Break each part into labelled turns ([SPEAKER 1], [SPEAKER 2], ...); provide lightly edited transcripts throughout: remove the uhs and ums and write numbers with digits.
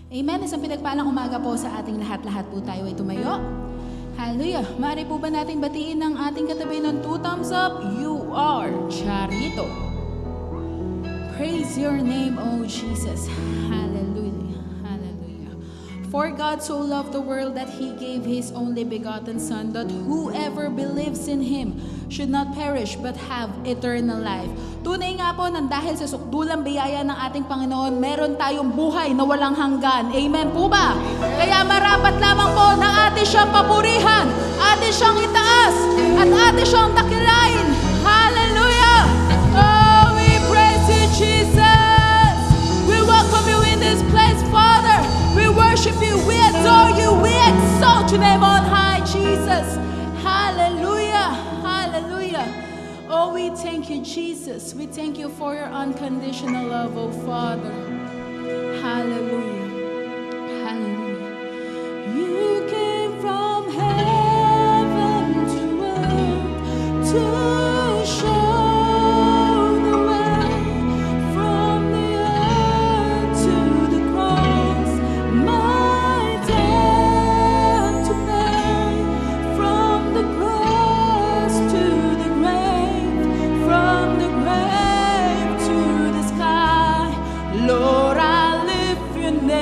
[SPEAKER 1] Amen. Isang pinagpalang umaga po sa ating lahat-lahat po tayo ay tumayo. Hallelujah. Maaari po ba natin batiin ng ating katabi ng 2 thumbs up? You are Charito. Praise your name, O Jesus. Hallelujah. Hallelujah. For God so loved the world that He gave His only begotten Son, that whoever believes in Him should not perish but have eternal life. Tunay nga po nang dahil sa sukdulang biyaya ng ating Panginoon, meron tayong buhay na walang hanggan. Amen po ba? Kaya marapat lamang po na atin siyang papurihan, atin siyang itaas, at atin siyang dakilain. Hallelujah! Oh, we praise you, Jesus! We welcome you in this place, Father! We worship you, we adore you, we exalt your name on high, Jesus! Hallelujah! Hallelujah! Oh, we thank you, Jesus. We thank you for your unconditional love, oh Father. Hallelujah. Hallelujah. You came from heaven to earth to show the way, from the earth to the cross, my debt to pay, from the cross to the grave, from the grave to the sky. Lord, I lift your name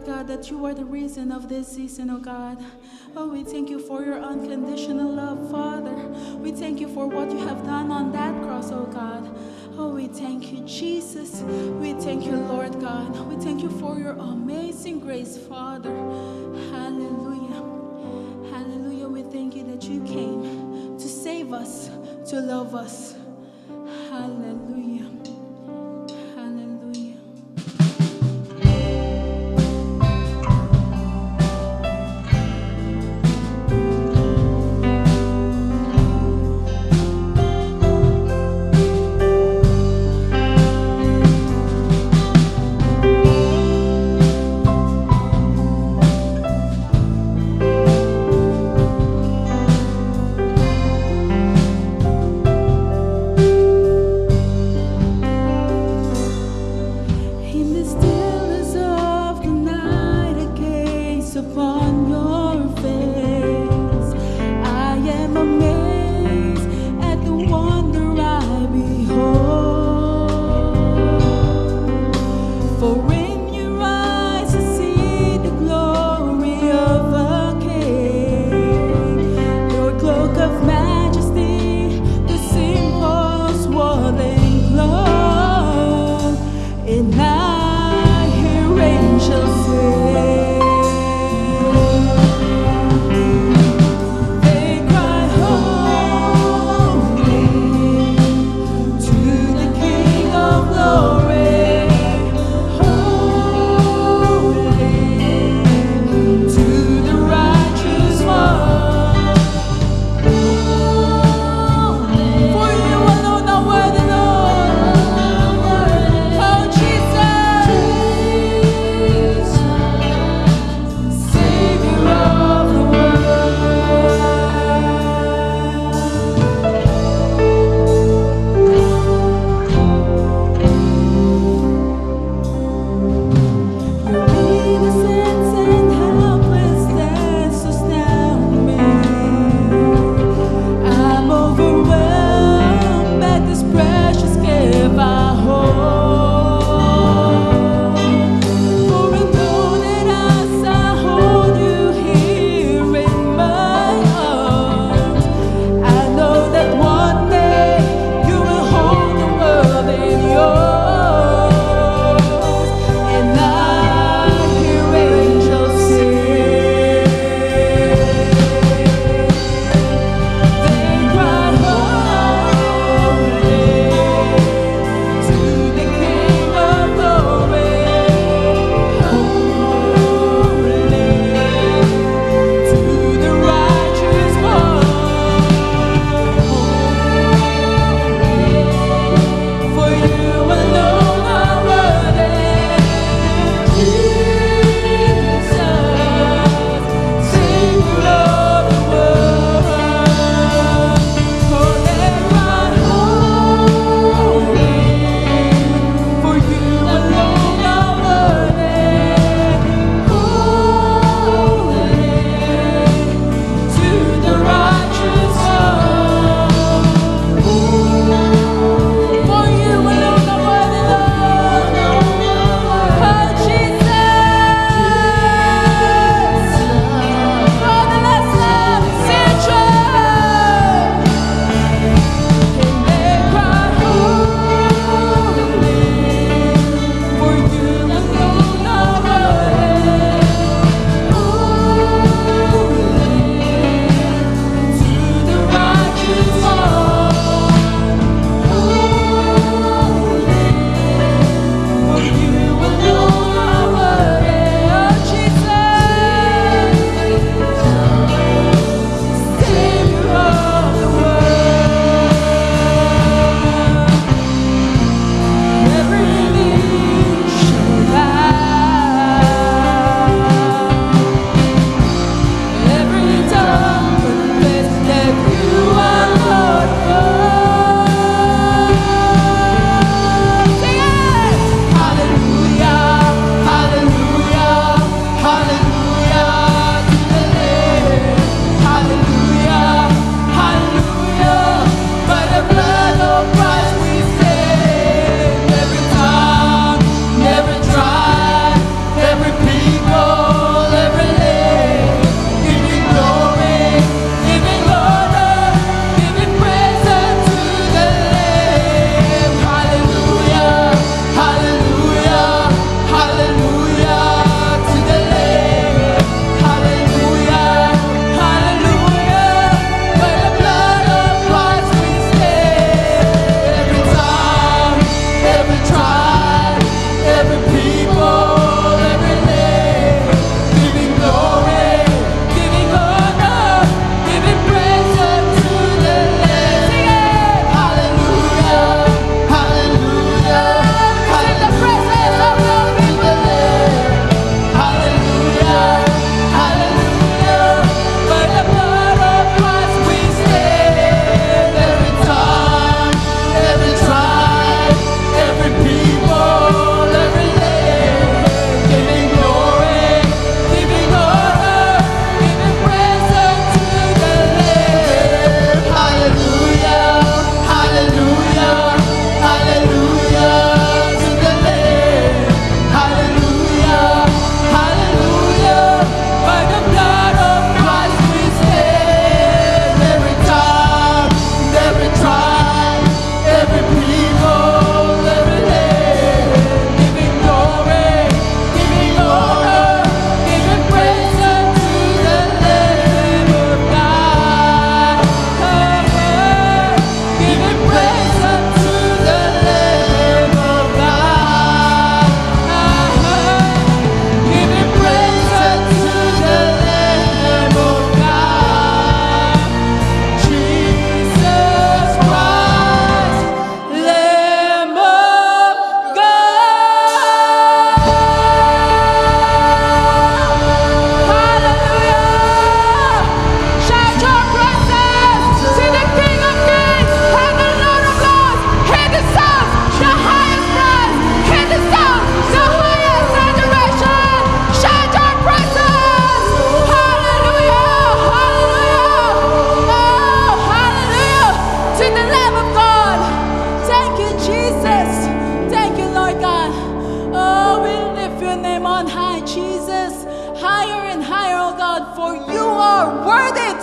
[SPEAKER 1] Lord God, that you are the reason of this season, oh God. Oh, we thank you for your unconditional love, Father. We thank you for what you have done on that cross, oh God. Oh, we thank you, Jesus. We thank you, Lord God. We thank you for your amazing grace, Father. Hallelujah. Hallelujah. We thank you that you came to save us, to love us. Hallelujah. Hallelujah.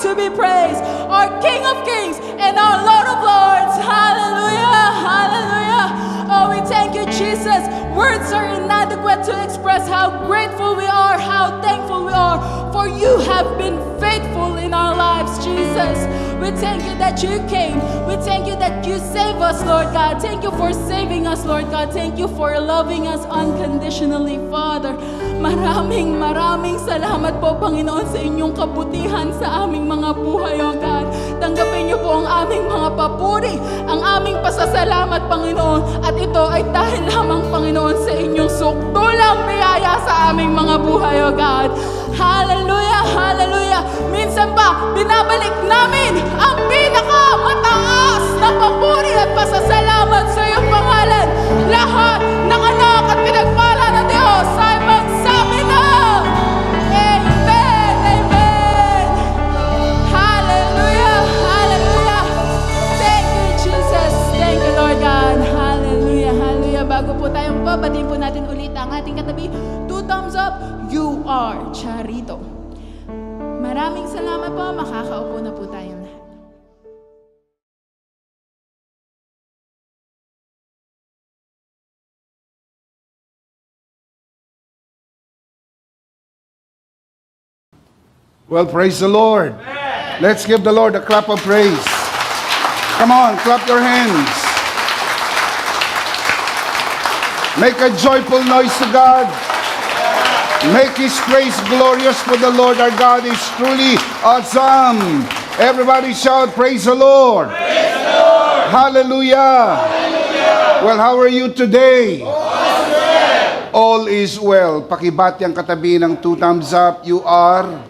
[SPEAKER 1] to be praised, our King of Kings and our Lord of Lords. Hallelujah, hallelujah. Oh, we thank you, Jesus. Words are inadequate to express how grateful we are, how thankful we are, for you have been faithful in our lives, Jesus. We thank you that you came. We thank you that you saved us, Lord God. Thank you for saving us, Lord God. Thank you for loving us unconditionally, Father. Maraming salamat po, Panginoon, sa inyong kabutihan sa aming mga buhay, O God. Tanggapin niyo po ang aming mga papuri, ang aming pasasalamat, Panginoon. At ito ay dahil lamang, Panginoon, sa inyong sukdulang biyaya sa aming mga buhay, O God. Hallelujah, hallelujah. Minsan pa, binabalik namin ang pinakamataas na papuri at pasasalamat sa iyong pangalan. Lahat ng anak at pinagpala ng Diyos ay magsabi na Amen, Amen. Hallelujah, hallelujah. Thank you, Jesus. Thank you, Lord God. Hallelujah, hallelujah. Bago po tayong babatiin po natin ulit ang ating katabi, 2 thumbs up, you are Charito. Maraming salamat po. Makakaupo na po tayong lahat.
[SPEAKER 2] Well, praise the Lord. Amen. Let's give the Lord a clap of praise. Come on, clap your hands. Make a joyful noise to God. Make His praise glorious, for the Lord our God is truly awesome. Everybody shout, praise the Lord. Praise the Lord. Hallelujah. Hallelujah. Well, how are you today? All is well. Pakibati ang katabi ng 2 thumbs up. You are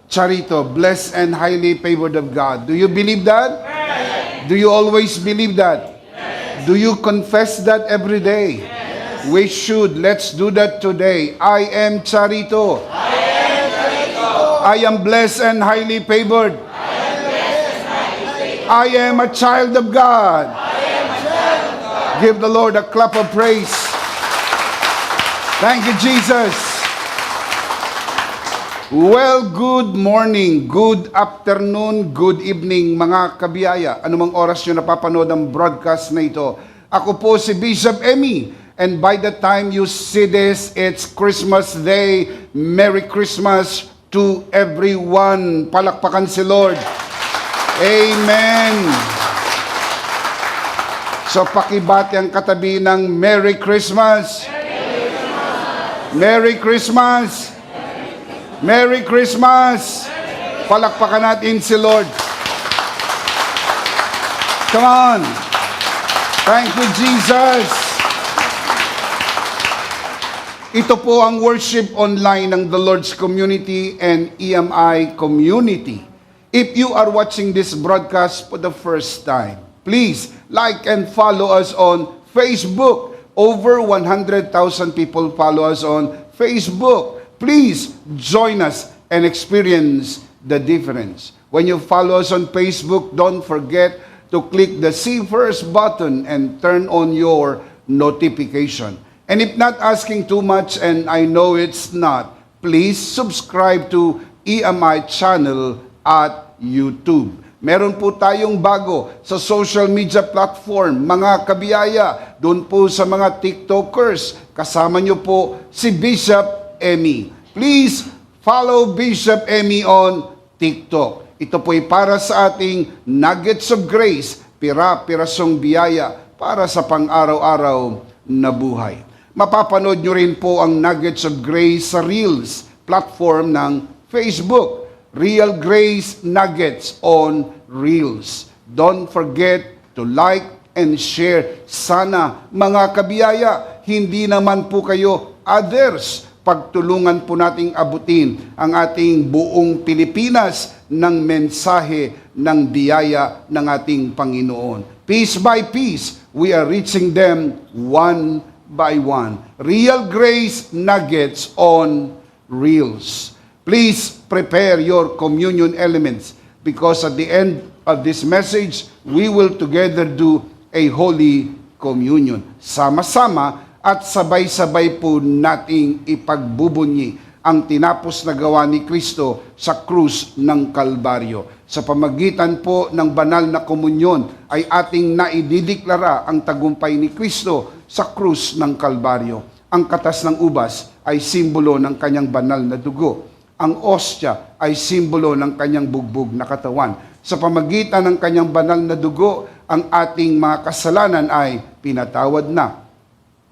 [SPEAKER 2] Charito, blessed and highly favored of God. Do you believe that? Yes. Do you always believe that? Yes. Do you confess that every day? Yes. We should. Let's do that today. I am Charito. I am Charito. I am blessed and highly favored. I am blessed and highly favored. I am a child of God. I am a child of God. Give the Lord a clap of praise. Thank you, Jesus. Well, good morning, good afternoon, good evening mga kabiyaya. Anumang oras nyo napapanood ang broadcast na ito. Ako po si Bishop Emmy. And by the time you see this, it's Christmas Day. Merry Christmas to everyone. Palakpakan si Lord. Amen. So pakibati ang katabi ng Merry Christmas. Merry Christmas. Merry Christmas! Palakpakan natin si Lord. Come on! Thank you, Jesus! Ito po ang worship online ng The Lord's Community and EMI Community. If you are watching this broadcast for the first time, please like and follow us on Facebook. Over 100,000 people follow us on Facebook. Please join us and experience the difference. When you follow us on Facebook, don't forget to click the See First button and turn on your notification. And if not asking too much, and I know it's not, please subscribe to EMI channel at YouTube. Meron po tayong bago sa social media platform, mga kabiyaya, doon po sa mga TikTokers. Kasama nyo po si Bishop Emmy. Please follow Bishop Emmy on TikTok. Ito po'y para sa ating nuggets of grace, pirasong biyaya para sa pang-araw-araw na buhay. Mapapanood nyo rin po ang nuggets of grace sa Reels platform ng Facebook. Real Grace Nuggets on Reels. Don't forget to like and share. Sana mga kabiyaya, hindi naman po kayo others. Pagtulungan po nating abutin ang ating buong Pilipinas ng mensahe ng biyaya ng ating Panginoon. Piece by piece, we are reaching them one by one. Real Grace Nuggets on Reels. Please prepare your communion elements because at the end of this message, we will together do a Holy Communion. Sama-sama at sabay-sabay po nating ipagbubunyi ang tinapos na gawa ni Kristo sa krus ng Kalbaryo. Sa pamagitan po ng banal na komunyon ay ating naidideklara ang tagumpay ni Kristo sa krus ng Kalbaryo. Ang katas ng ubas ay simbolo ng kanyang banal na dugo. Ang ostya ay simbolo ng kanyang bugbog na katawan. Sa pamagitan ng kanyang banal na dugo, ang ating mga kasalanan ay pinatawad na.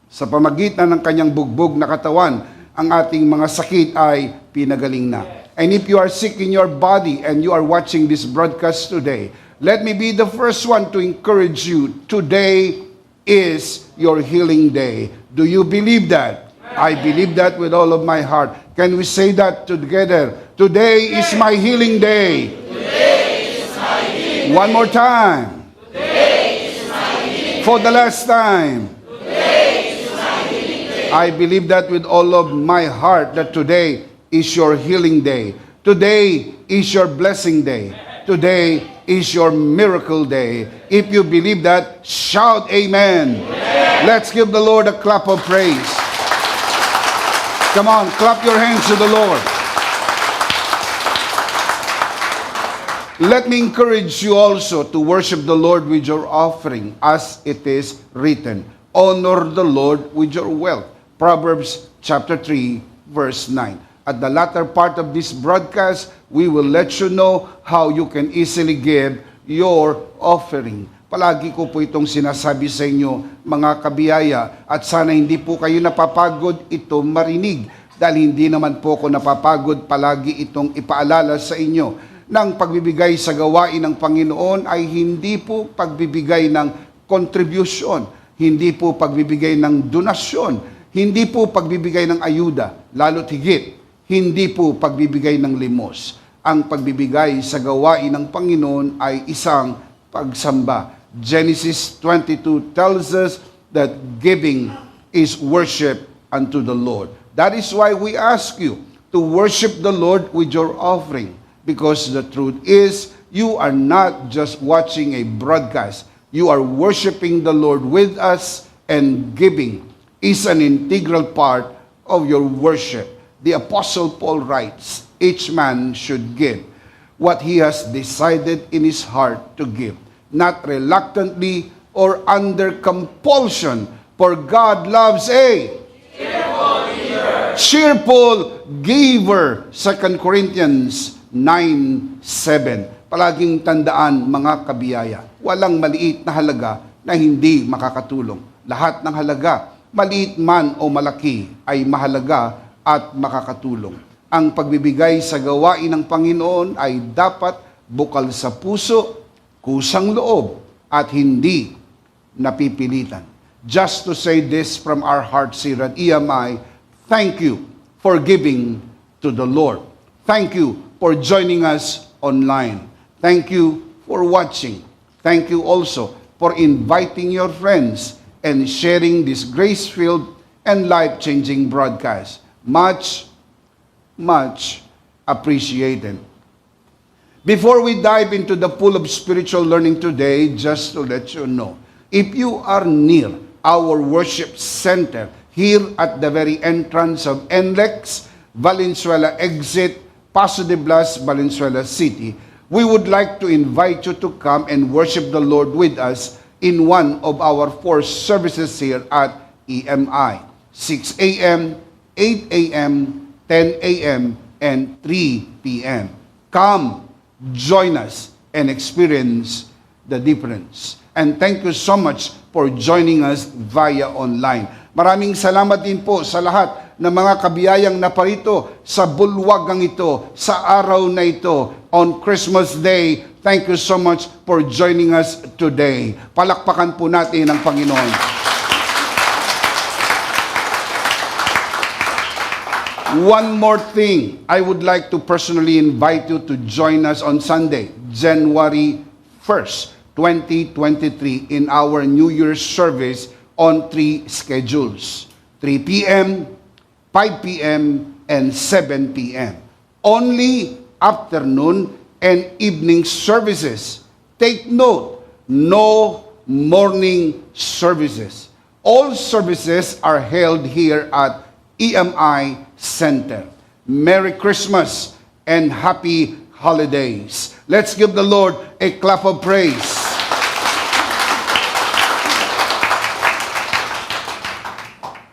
[SPEAKER 2] Sa pamagitan ng kanyang bugbog na katawan, ang ating mga sakit ay pinagaling na. And if you are sick in your body and you are watching this broadcast today, let me be the first one to encourage you. Today is your healing day. Do you believe that? I believe that with all of my heart. Can we say that together? Today is my healing day.
[SPEAKER 3] Today is my healing day.
[SPEAKER 2] One more time.
[SPEAKER 3] Today is my healing day.
[SPEAKER 2] For the last time.
[SPEAKER 3] Today is my healing day.
[SPEAKER 2] I believe that with all of my heart that today is your healing day. Today is your blessing day. Today is your miracle day. If you believe that, shout amen. Let's give the Lord a clap of praise. Come on, clap your hands to the Lord. Let me encourage you also to worship the Lord with your offering, as it is written. Honor the Lord with your wealth. Proverbs chapter 3, verse 9. At the latter part of this broadcast, we will let you know how you can easily give your offering. Palagi ko po itong sinasabi sa inyo, mga kabiyaya, at sana hindi po kayo napapagod ito marinig, dahil hindi naman po ako napapagod palagi itong ipaalala sa inyo. Nang pagbibigay sa gawain ng Panginoon ay hindi po pagbibigay ng contribution, hindi po pagbibigay ng donasyon, hindi po pagbibigay ng ayuda, lalo't higit, hindi po pagbibigay ng limos. Ang pagbibigay sa gawain ng Panginoon ay isang pagsamba. Genesis 22 tells us that giving is worship unto the Lord. That is why we ask you to worship the Lord with your offering. Because the truth is, you are not just watching a broadcast. You are worshiping the Lord with us, and giving is an integral part of your worship. The Apostle Paul writes, each man should give what he has decided in his heart to give, not reluctantly or under compulsion, for God loves a cheerful giver. 2 Corinthians 9:7. Palaging tandaan, mga kabiyaya, walang maliit na halaga na hindi makakatulong. Lahat ng halaga, maliit man o malaki, ay mahalaga at makakatulong. Ang pagbibigay sa gawain ng Panginoon ay dapat bukal sa puso, kusang loob, at hindi napipilitan. Just to say this from our hearts here at EMI, thank you for giving to the Lord. Thank you for joining us online. Thank you for watching. Thank you also for inviting your friends and sharing this grace-filled and life-changing broadcast. Much, much appreciated. Before we dive into the pool of spiritual learning today, just to let you know, if you are near our worship center here at the very entrance of NLEX, Valenzuela exit, Paso de Blas, Valenzuela City, we would like to invite you to come and worship the Lord with us in one of our 4 services here at EMI. 6 a.m., 8 a.m., 10 a.m., and 3 p.m. Come, join us, and experience the difference. And thank you so much for joining us via online. Maraming salamat din po sa lahat ng mga kabiyayang naparito sa bulwagang ito, sa araw na ito, on Christmas Day. Thank you so much for joining us today. Palakpakan po natin ang Panginoon. One more thing, I would like to personally invite you to join us on Sunday, January 1st, 2023, in our New Year's service on 3 schedules, 3 p.m., 5 p.m., and 7 p.m. Only afternoon and evening services. Take note, no morning services. All services are held here at EMI Center. Merry Christmas and Happy Holidays. Let's give the Lord a clap of praise.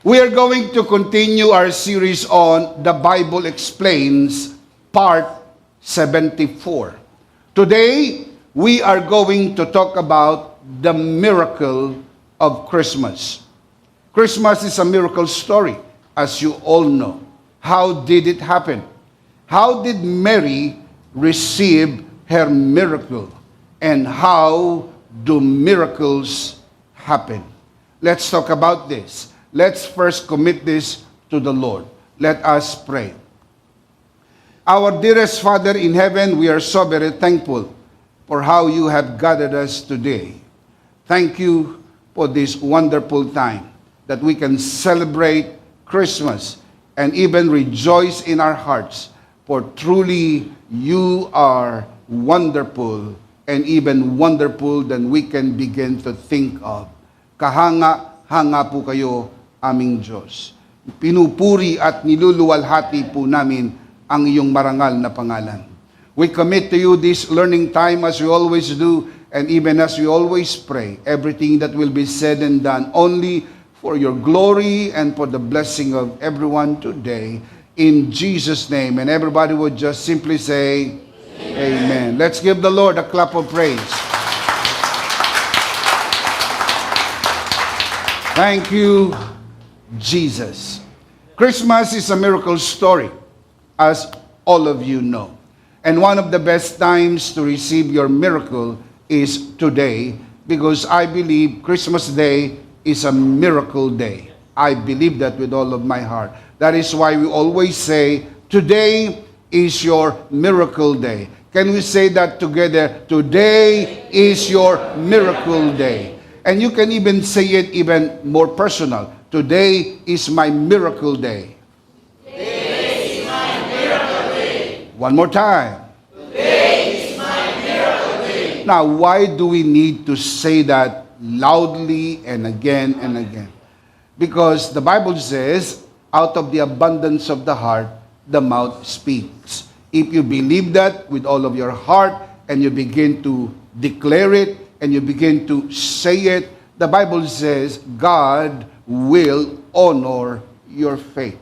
[SPEAKER 2] We are going to continue our series on The Bible Explains, Part 74. Today, we are going to talk about the miracle of Christmas. Christmas is a miracle story, as you all know. How did it happen? How did Mary receive her miracle? And how do miracles happen? Let's talk about this. Let's first commit this to the Lord. Let us pray. Our dearest Father in heaven, we are so very thankful for how you have gathered us today. Thank you for this wonderful time that we can celebrate Christmas and even rejoice in our hearts, for truly you are wonderful and even wonderful than we can begin to think of. Kahanga-hanga po kayo, aming Diyos. Pinupuri at niluluwalhati po namin ang iyong marangal na pangalan. We commit to you this learning time as we always do, and even as we always pray, everything that will be said and done only for your glory and for the blessing of everyone today. In Jesus' name. And everybody would just simply say, Amen. Let's give the Lord a clap of praise. Thank you, Jesus. Christmas is a miracle story, as all of you know. And one of the best times to receive your miracle is today, because I believe Christmas Day is a miracle day. I believe that with all of my heart. That is why we always say, today is your miracle day. Can we say that together? Today is your miracle day. And you can even say it even more personal. Today is my miracle day.
[SPEAKER 3] Today is my miracle day.
[SPEAKER 2] One more time.
[SPEAKER 3] Today is my miracle day.
[SPEAKER 2] Now, why do we need to say that loudly and again and again? Because the Bible says, out of the abundance of the heart, the mouth speaks. If you believe that with all of your heart, and you begin to declare it, and you begin to say it, the Bible says, God will honor your faith.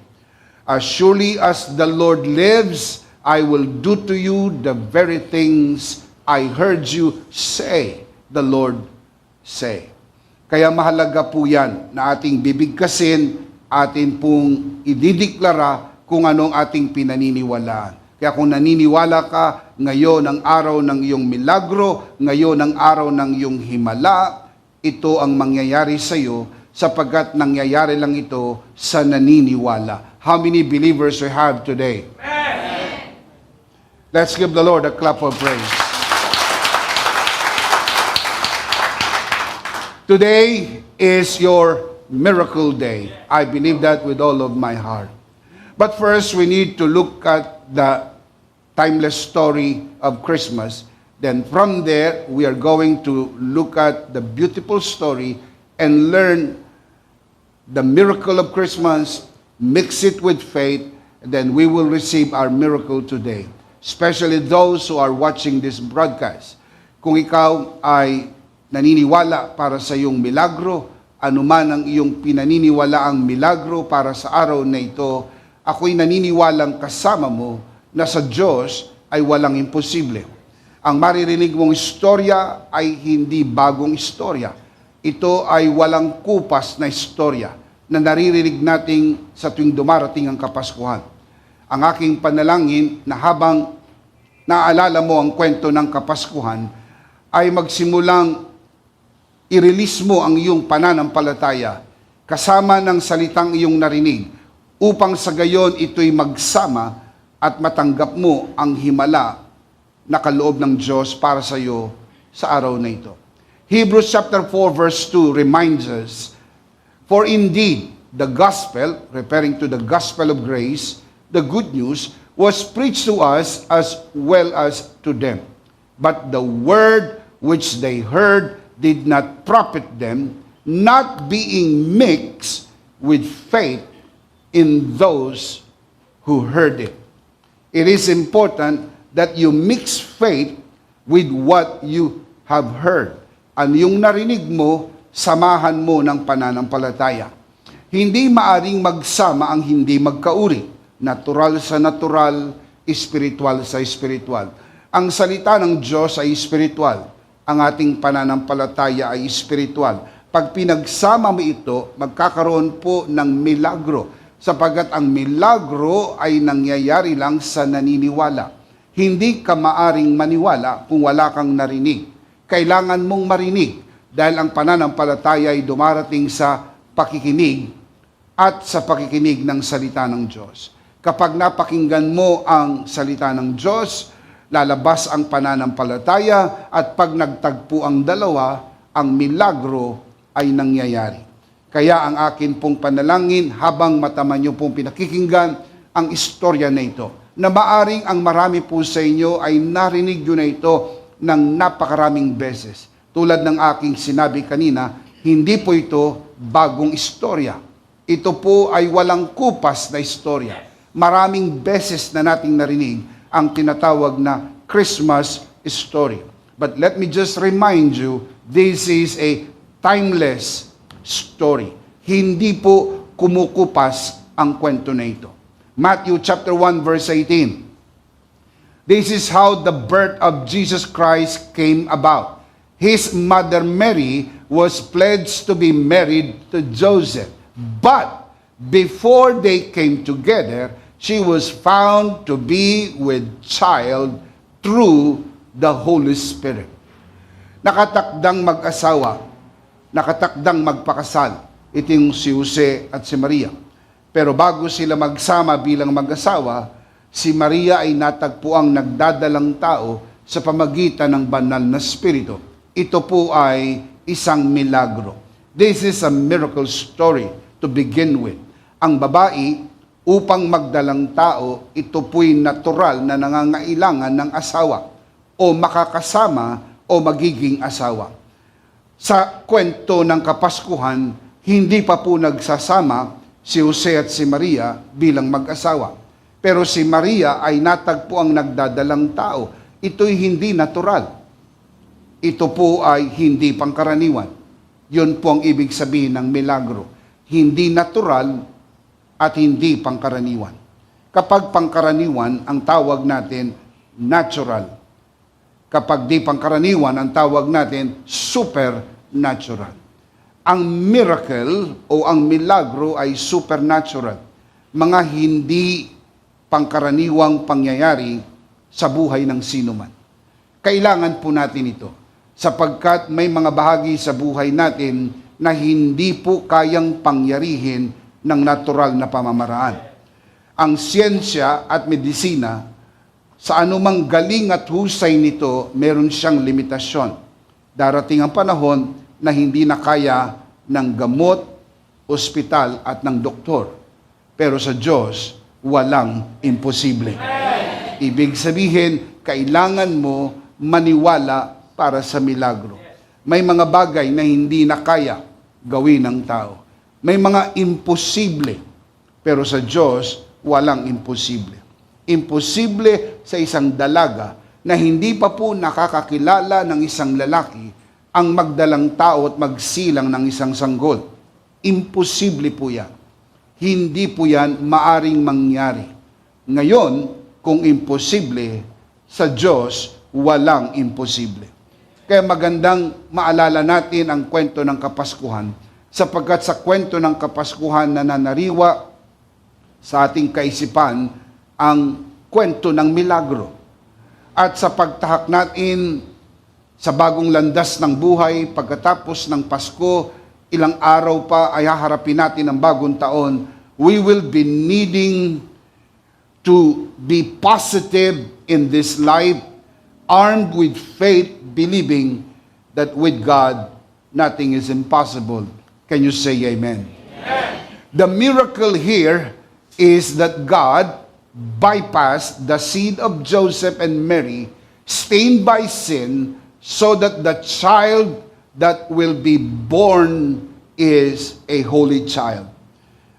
[SPEAKER 2] As surely as the Lord lives, I will do to you the very things I heard you say, the Lord say. Kaya mahalaga po yan na ating bibigkasin, atin pong idideklara kung anong ating pinaniniwalaan. Kaya kung naniniwala ka, ngayon ang araw ng iyong milagro, ngayon ang araw ng iyong himala, ito ang mangyayari sa iyo sapagkat nangyayari lang ito sa naniniwala. How many believers we have today? Amen. Let's give the Lord a clap of praise. Today is your miracle day. I believe that with all of my heart. But first, we need to look at the timeless story of Christmas. Then from there, we are going to look at the beautiful story and learn the miracle of Christmas, mix it with faith, and then we will receive our miracle today. Especially those who are watching this broadcast. Kung ikaw ay naniniwala para sa iyong milagro, anuman ang iyong pinaniniwalaang milagro para sa araw na ito, ako'y naniniwalang kasama mo na sa Diyos ay walang imposible. Ang maririnig mong istorya ay hindi bagong istorya. Ito ay walang kupas na istorya na naririnig natin sa tuwing dumarating ang Kapaskuhan. Ang aking panalangin na habang naalala mo ang kwento ng Kapaskuhan, ay magsimulang i-release mo ang iyong pananampalataya kasama ng salitang iyong narinig upang sa gayon ito'y magsama at matanggap mo ang himala na kaloob ng Diyos para sa iyo sa araw na ito. Hebrews chapter 4 verse 2 reminds us, for indeed the gospel, referring to the gospel of grace, the good news, was preached to us as well as to them. But the word which they heard did not profit them, not being mixed with faith in those who heard it. It is important that you mix faith with what you have heard. Ano yung narinig mo, samahan mo ng pananampalataya. Hindi maaring magsama ang hindi magkauri. Natural sa natural, espiritual sa espiritual. Ang salita ng Diyos ay espiritual. Ang ating pananampalataya ay espiritual. Pag pinagsama mo ito, magkakaroon po ng milagro. Sapagkat ang milagro ay nangyayari lang sa naniniwala. Hindi ka maaring maniwala kung wala kang narinig. Kailangan mong marinig dahil ang pananampalataya ay dumarating sa pakikinig at sa pakikinig ng salita ng Diyos. Kapag napakinggan mo ang salita ng Diyos, lalabas ang pananampalataya at pag nagtagpo ang dalawa, ang milagro ay nangyayari. Kaya ang akin pong panalangin habang mata niyo pong pinakikinggan ang istorya na ito, na maaring ang marami po sa inyo ay narinig yun na ito ng napakaraming beses. Tulad ng aking sinabi kanina, hindi po ito bagong istorya. Ito po ay walang kupas na istorya. Maraming beses na nating narinig ang tinatawag na Christmas story. But let me just remind you, this is a timeless story. Hindi po kumukupas ang kwento na ito. Matthew chapter 1 verse 18. This is how the birth of Jesus Christ came about. His mother Mary was pledged to be married to Joseph. But before they came together, she was found to be with child through the Holy Spirit. Nakatakdang mag-asawa, nakatakdang magpakasal, itong si Jose at si Maria. Pero bago sila magsama bilang mag-asawa, si Maria ay natagpuang nagdadalang tao sa pamagitan ng banal na spirito. Ito po ay isang milagro. This is a miracle story to begin with. Ang babae, upang magdalang tao, ito po'y natural na nangangailangan ng asawa o makakasama o magiging asawa. Sa kwento ng Kapaskuhan, hindi pa po nagsasama si Jose at si Maria bilang mag-asawa. Pero si Maria ay natagpo ang nagdadalang tao. Ito'y hindi natural. Ito po ay hindi pangkaraniwan. Yun po ang ibig sabihin ng milagro. Hindi natural at hindi pangkaraniwan. Kapag pangkaraniwan, ang tawag natin natural. Kapag di pangkaraniwan, ang tawag natin supernatural. Ang miracle o ang milagro ay supernatural. Mga hindi pangkaraniwang pangyayari sa buhay ng sinuman. Kailangan po natin ito sapagkat may mga bahagi sa buhay natin na hindi po kayang pangyarihin ng natural na pamamaraan. Ang siyensya at medisina, sa anumang galing at husay nito, meron siyang limitasyon. Darating ang panahon na hindi na kaya ng gamot, ospital at ng doktor. Pero sa Diyos, walang imposible. Ibig sabihin, kailangan mo maniwala para sa milagro. May mga bagay na hindi na kaya gawin ng tao. May mga imposible, pero sa Diyos, walang imposible. Imposible sa isang dalaga na hindi pa po nakakakilala ng isang lalaki ang magdalang tao at magsilang ng isang sanggol. Imposible po yan. Hindi po yan maaring mangyari. Ngayon, kung imposible, sa Diyos, walang imposible. Kaya magandang maalala natin ang kwento ng Kapaskuhan, sapagkat sa kwento ng Kapaskuhan nananariwa sa ating kaisipan ang kwento ng milagro. At sa pagtahak natin sa bagong landas ng buhay, pagkatapos ng Pasko, ilang araw pa ay haharapin natin ang bagong taon, we will be needing to be positive in this life, armed with faith, believing that with God, nothing is impossible. Can you say amen? Amen. The miracle here is that God bypassed the seed of Joseph and Mary, stained by sin, so that the child that will be born is a holy child.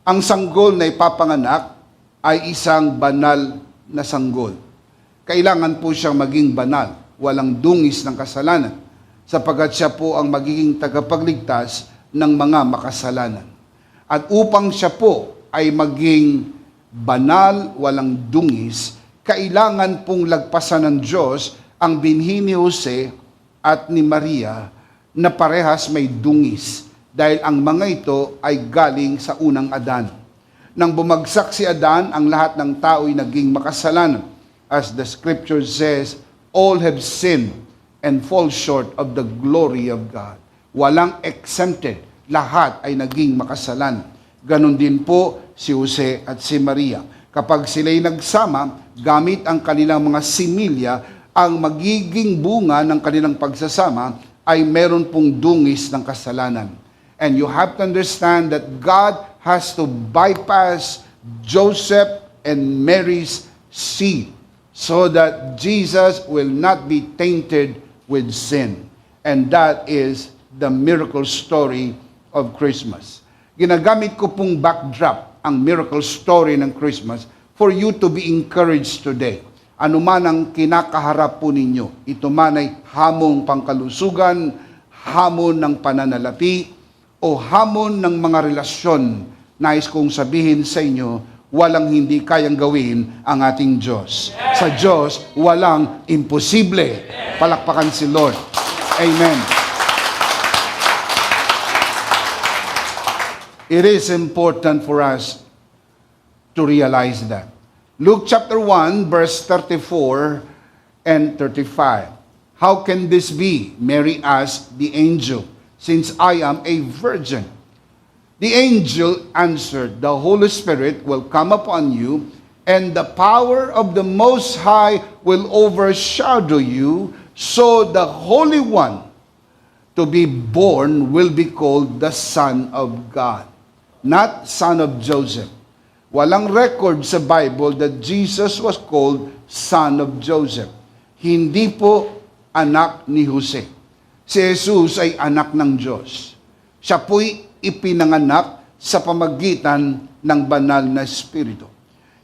[SPEAKER 2] Ang sanggol na ipapanganak ay isang banal na sanggol. Kailangan po siyang maging banal, walang dungis ng kasalanan, sapagkat siya po ang magiging tagapagligtas ng mga makasalanan. At upang siya po ay maging banal, walang dungis, kailangan pong lagpasan ng Diyos ang binhi ni Jose at ni Maria na parehas may dungis, dahil ang mga ito ay galing sa unang Adan. Nang bumagsak si Adan, ang lahat ng tao ay naging makasalanan. As the scripture says, all have sinned and fall short of the glory of God. Walang exempted, lahat ay naging makasalan. Ganon din po si Jose at si Maria. Kapag sila'y nagsama, gamit ang kanilang mga similya, ang magiging bunga ng kanilang pagsasama ay meron pong dungis ng kasalanan. And you have to understand that God has to bypass Joseph and Mary's seed so that Jesus will not be tainted with sin. And that is the miracle story of Christmas. Ginagamit ko pong backdrop ang miracle story ng Christmas for you to be encouraged today. Ano man ang kinakaharap po ninyo, ito man ay hamong pangkalusugan, hamon ng pananalapi, o hamon ng mga relasyon, nais kong sabihin sa inyo, walang hindi kayang gawin ang ating Diyos. Sa Diyos, walang imposible. Palakpakan si Lord. Amen. It is important for us to realize that. Luke chapter 1, verse 34 and 35. How can this be? Mary asked the angel, since I am a virgin. The angel answered, the Holy Spirit will come upon you, and the power of the Most High will overshadow you, so the Holy One to be born will be called the Son of God, not Son of Joseph. Walang record sa Bible that Jesus was called Son of Joseph. Hindi po anak ni Jose. Si Jesus ay anak ng Diyos. Siya po'y ipinanganak sa pamagitan ng banal na Espiritu.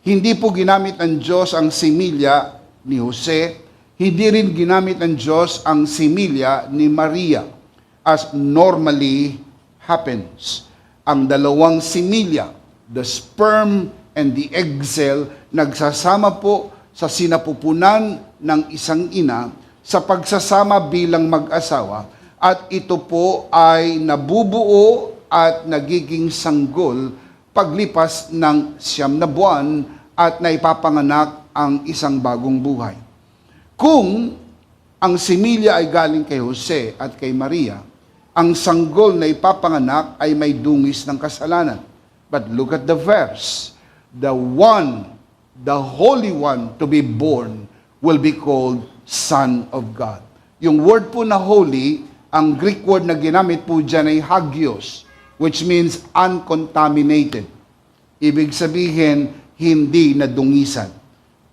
[SPEAKER 2] Hindi po ginamit ng Diyos ang similya ni Jose, hindi rin ginamit ng Diyos ang similya ni Maria, as normally happens. Ang dalawang similya, the sperm and the egg cell, nagsasama po sa sinapupunan ng isang ina sa pagsasama bilang mag-asawa, at ito po ay nabubuo at nagiging sanggol paglipas ng 9 na buwan at naipapanganak ang isang bagong buhay. Kung ang similya ay galing kay Jose at kay Maria, ang sanggol na ipapanganak ay may dungis ng kasalanan. But look at the verse. The one, the Holy One to be born will be called Son of God. Yung word po na holy, ang Greek word na ginamit po dyan ay hagios, which means uncontaminated. Ibig sabihin, hindi nadungisan.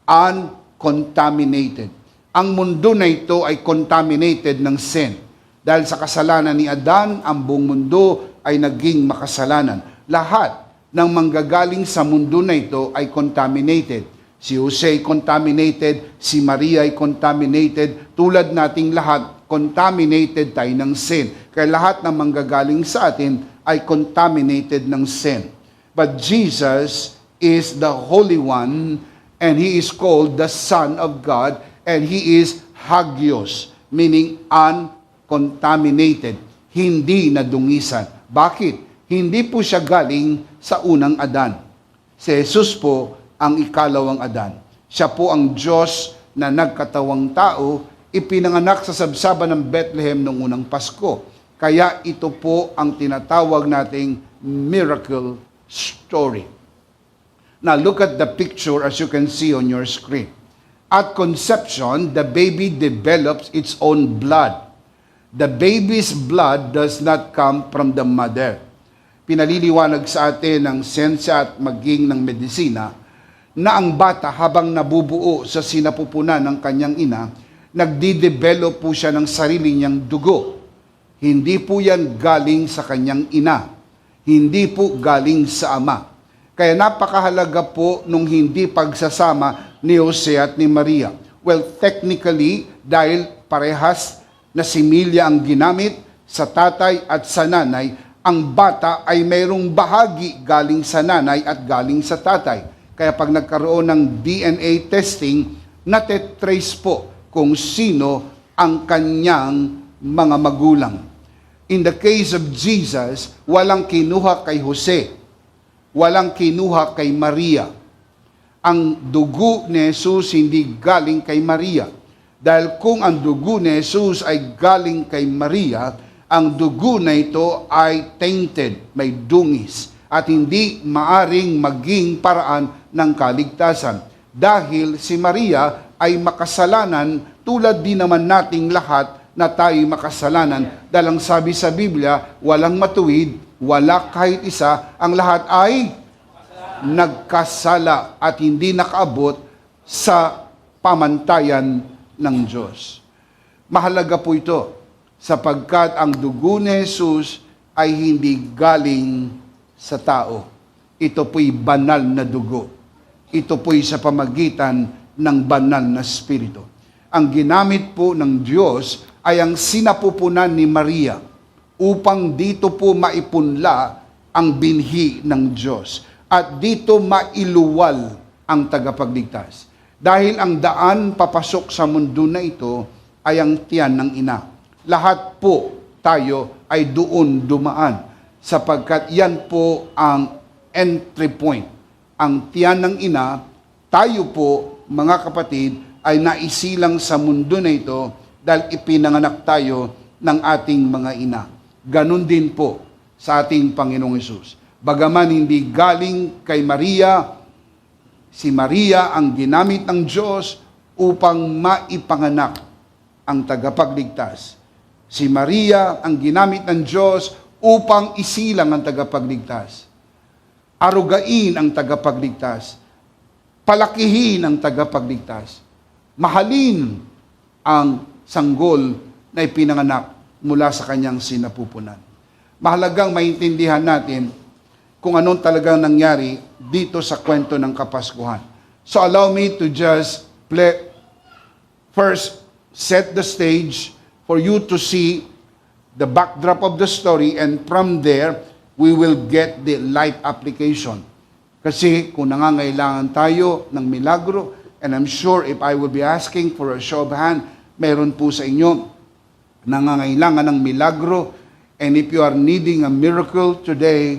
[SPEAKER 2] Uncontaminated. Ang mundo na ito ay contaminated ng sin. Dahil sa kasalanan ni Adan, ang buong mundo ay naging makasalanan. Lahat ng manggagaling sa mundo na ito ay contaminated. Si Jose ay contaminated, si Maria ay contaminated, tulad nating lahat, contaminated tayo ng sin. Kaya lahat ng manggagaling sa atin ay contaminated ng sin. But Jesus is the Holy One, and He is called the Son of God, and He is hagios, meaning uncontaminated, hindi nadungisan. Bakit? Hindi po siya galing sa unang Adan. Si Jesus po ang ikalawang Adan. Siya po ang Diyos na nagkatawang tao, ipinanganak sa sabsaban ng Bethlehem noong unang Pasko. Kaya ito po ang tinatawag nating miracle story. Now look at the picture as you can see on your screen. At conception, the baby develops its own blood. The baby's blood does not come from the mother. Pinaliliwanag sa atin ng siyensya at maging ng medisina na ang bata habang nabubuo sa sinapupunan ng kanyang ina, nagdi-develop po siya ng sarili niyang dugo. Hindi po yan galing sa kanyang ina. Hindi po galing sa ama. Kaya napakahalaga po nung hindi pagsasama ni Jose at ni Maria? Well, technically, dahil parehas na similya ang ginamit sa tatay at sa nanay, ang bata ay mayroong bahagi galing sa nanay at galing sa tatay. Kaya pag nagkaroon ng DNA testing, nate-trace po kung sino ang kanyang mga magulang. In the case of Jesus, walang kinuha kay Jose, walang kinuha kay Maria. Ang dugo ni Jesus hindi galing kay Maria. Dahil kung ang dugo ni Jesus ay galing kay Maria, ang dugo na ito ay tainted, may dungis, at hindi maaring maging paraan ng kaligtasan. Dahil si Maria ay makasalanan tulad din naman nating lahat na tayo makasalanan. Dahil ang sabi sa Biblia, walang matuwid, wala kahit isa, ang lahat ay nagkasala at hindi nakaabot sa pamantayan ng Diyos. Mahalaga po ito sapagkat ang dugo ni Jesus ay hindi galing sa tao. Ito po'y banal na dugo. Ito po'y sa pamagitan ng banal na Espiritu. Ang ginamit po ng Diyos ay ang sinapupunan ni Maria upang dito po maipunla ang binhi ng Diyos at dito mailuwal ang tagapagligtas. Dahil ang daan papasok sa mundo na ito ay ang tiyan ng ina. Lahat po tayo ay doon dumaan sapagkat yan po ang entry point. Ang tiyan ng ina, tayo po mga kapatid ay naisilang sa mundo na ito dahil ipinanganak tayo ng ating mga ina. Ganon din po sa ating Panginoong Hesus. Bagaman hindi galing kay Maria, si Maria ang ginamit ng Diyos upang maipanganak ang tagapagligtas. Si Maria ang ginamit ng Diyos upang isilang ang tagapagligtas. Arugain ang tagapagligtas. Palakihin ang tagapagligtas. Mahalin ang sanggol na ipinanganak mula sa kanyang sinapupunan. Mahalagang maintindihan natin kung anong talagang nangyari dito sa kwento ng Kapaskuhan. So allow me to just first set the stage for you to see the backdrop of the story, and from there, we will get the light application. Kasi kung nangangailangan tayo ng milagro, and I'm sure if I will be asking for a show of hand, meron po sa inyo nangangailangan ng milagro, and if you are needing a miracle today,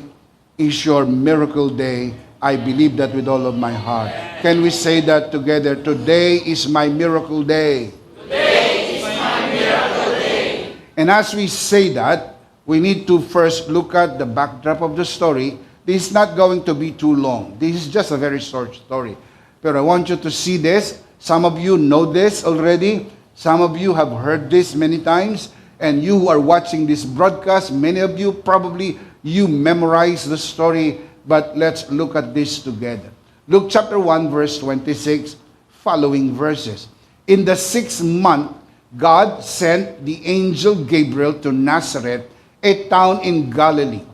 [SPEAKER 2] is your miracle day. I believe that with all of my heart. Can we say that together? Today is my miracle day.
[SPEAKER 3] Today is my miracle day.
[SPEAKER 2] And as we say that, we need to first look at the backdrop of the story. This is not going to be too long. This is just a very short story. But I want you to see this. Some of you know this already. Some of you have heard this many times. And you who are watching this broadcast, many of you probably you memorize the story, but let's look at this together. Luke chapter 1, verse 26, following verses. In the 6th month, God sent the angel Gabriel to Nazareth, a town in Galilee,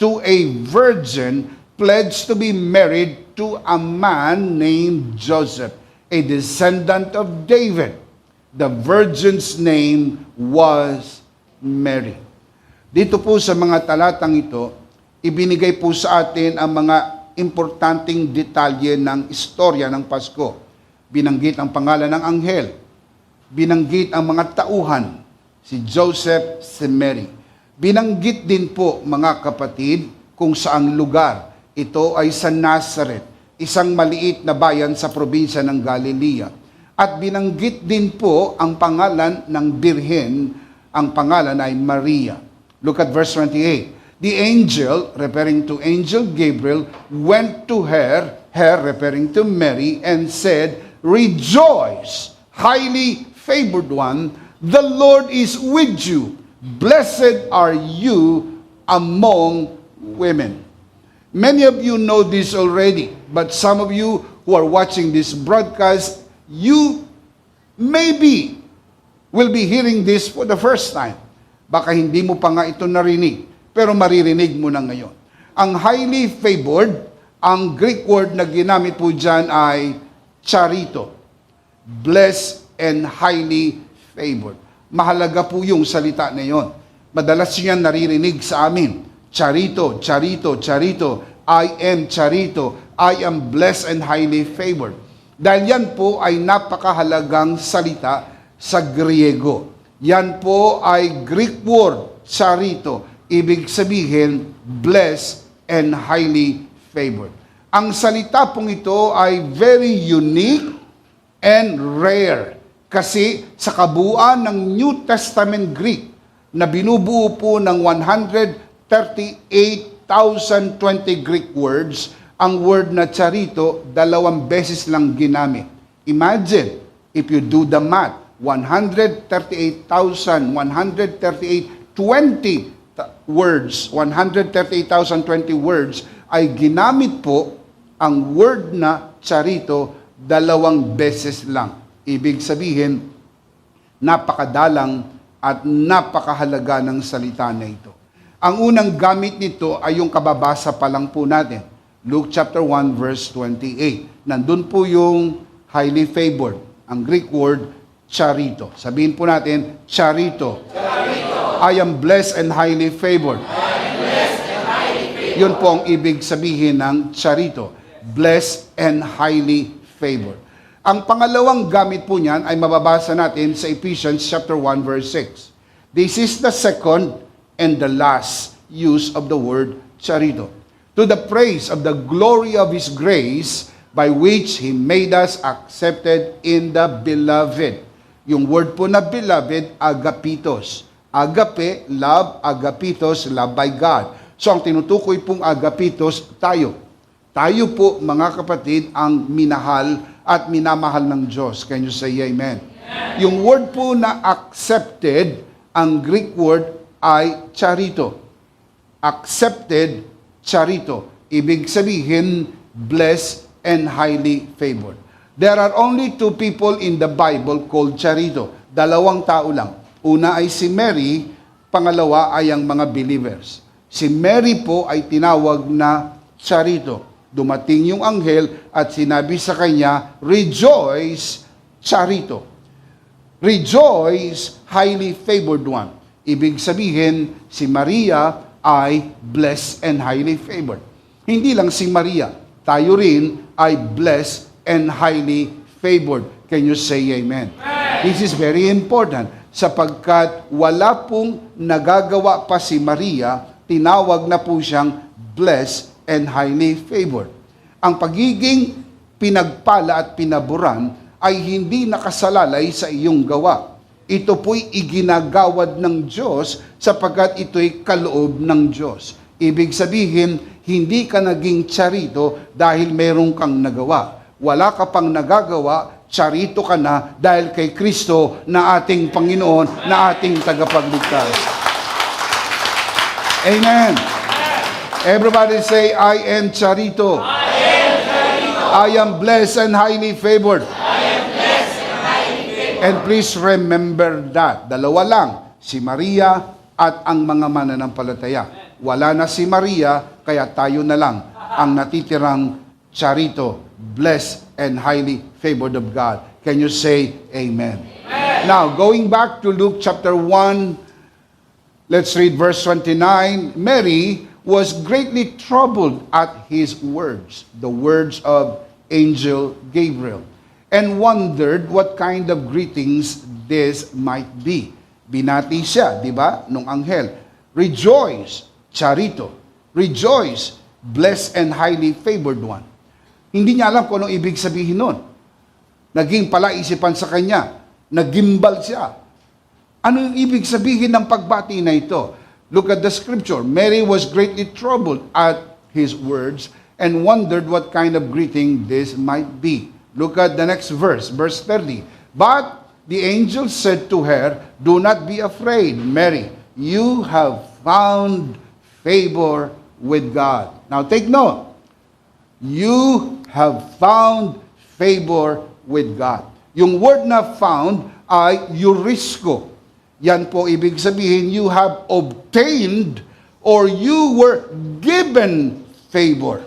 [SPEAKER 2] to a virgin pledged to be married to a man named Joseph, a descendant of David. The virgin's name was Mary. Dito po sa mga talatang ito, ibinigay po sa atin ang mga importanteng detalye ng istorya ng Pasko. Binanggit ang pangalan ng anghel. Binanggit ang mga tauhan, si Joseph, si Mary. Binanggit din po, mga kapatid, kung saang lugar. Ito ay sa Nazareth, isang maliit na bayan sa probinsya ng Galilea. At binanggit din po ang pangalan ng birhen, ang pangalan ay Maria. Look at verse 28. The angel, referring to angel Gabriel, went to her referring to Mary, and said, "Rejoice, highly favored one, the Lord is with you. Blessed are you among women." Many of you know this already, but some of you who are watching this broadcast, you maybe will be hearing this for the first time. Baka hindi mo pa nga ito narinig, pero maririnig mo na ngayon. Ang highly favored, ang Greek word na ginamit po dyan ay charito. Blessed and highly favored. Mahalaga po yung salita na yon. Madalas yan naririnig sa amin. Charito, charito, charito. I am charito. I am blessed and highly favored. Dahil yan po ay napakahalagang salita sa Griego. Yan po ay Greek word, charito. Ibig sabihin, blessed and highly favored. Ang salita pong ito ay very unique and rare. Kasi sa kabuuan ng New Testament Greek na binubuo po ng 138,020 Greek words, ang word na charito, 2 beses lang ginamit. Imagine, if you do the math, 138,020 words, 138,020 words ay ginamit po ang word na charito 2 beses lang. Ibig sabihin, napakadalang at napakahalaga ng salita na ito. Ang unang gamit nito ay yung kababasa pa lang po natin. Luke chapter 1 verse 28. Nandun po yung highly favored. Ang Greek word, charito. Sabihin po natin, charito. Charito. I am blessed and highly favored. Yun po ang ibig sabihin ng charito. Blessed and highly favored. Ang pangalawang gamit po niyan ay mababasa natin sa Ephesians chapter 1 verse 6. This is the second and the last use of the word charito. To the praise of the glory of His grace by which He made us accepted in the beloved. Yung word po na beloved, agapitos. Agape, love, agapitos, love by God. So ang tinutukoy pong agapitos, tayo. Tayo po, mga kapatid, ang minahal at minamahal ng Diyos. Can you say amen? Amen. Yung word po na accepted, ang Greek word ay charito. Accepted, charito. Ibig sabihin, blessed and highly favored. There are only two people in the Bible called charito. 2 tao lang. Una ay si Mary, pangalawa ay ang mga believers. Si Mary po ay tinawag na charito. Dumating yung anghel at sinabi sa kanya, rejoice, charito. Rejoice, highly favored one. Ibig sabihin, si Maria ay blessed and highly favored. Hindi lang si Maria, tayo rin ay blessed and highly favored. Can you say amen? This is very important sapagkat wala pong nagagawa pa si Maria, tinawag na po siyang blessed and highly favored. Ang pagiging pinagpala at pinaburan ay hindi nakasalalay sa iyong gawa. Ito po'y iginagawad ng Diyos sapagkat ito'y kaloob ng Diyos. Ibig sabihin, hindi ka naging charito dahil meron kang nagawa. Wala ka pang nagagawa, charito ka na dahil kay Kristo na ating Panginoon, na ating tagapagligtas. Amen. Everybody say, I am charito. I am charito. I am blessed and highly favored. And please remember that. Dalawa lang, si Maria at ang mga mananampalataya. Wala na si Maria, kaya tayo na lang ang natitirang charito, blessed and highly favored of God. Can you say amen? Amen. Now, going back to Luke chapter 1, let's read verse 29. Mary was greatly troubled at his words, the words of angel Gabriel, and wondered what kind of greetings this might be. Binati siya, di ba, nung anghel. Rejoice, charito. Rejoice, blessed and highly favored one. Hindi niya alam kung anong ibig sabihin nun. Naging palaisipan sa kanya. Nagimbal siya. Ano yung ibig sabihin ng pagbati na ito? Look at the scripture. Mary was greatly troubled at his words and wondered what kind of greeting this might be. Look at the next verse, verse 30. But the angel said to her, do not be afraid, Mary. You have found favor with God. Now take note. You have found favor with God. Yung word na found ay eurisko. Yan po ibig sabihin, you have obtained or you were given favor.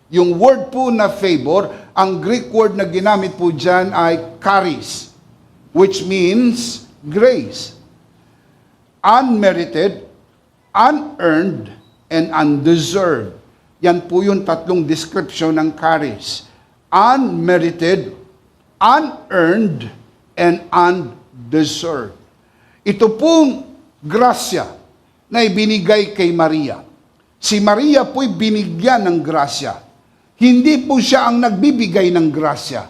[SPEAKER 2] Yung word po na favor Ang Greek word na ginamit po dyan ay charis, which means grace. Unmerited, unearned, and undeserved. Yan po yung tatlong description ng charis. Unmerited, unearned, and undeserved. Ito pong grasya na ibinigay kay Maria. Si Maria po'y binigyan ng grasya. Hindi po siya ang nagbibigay ng grasya.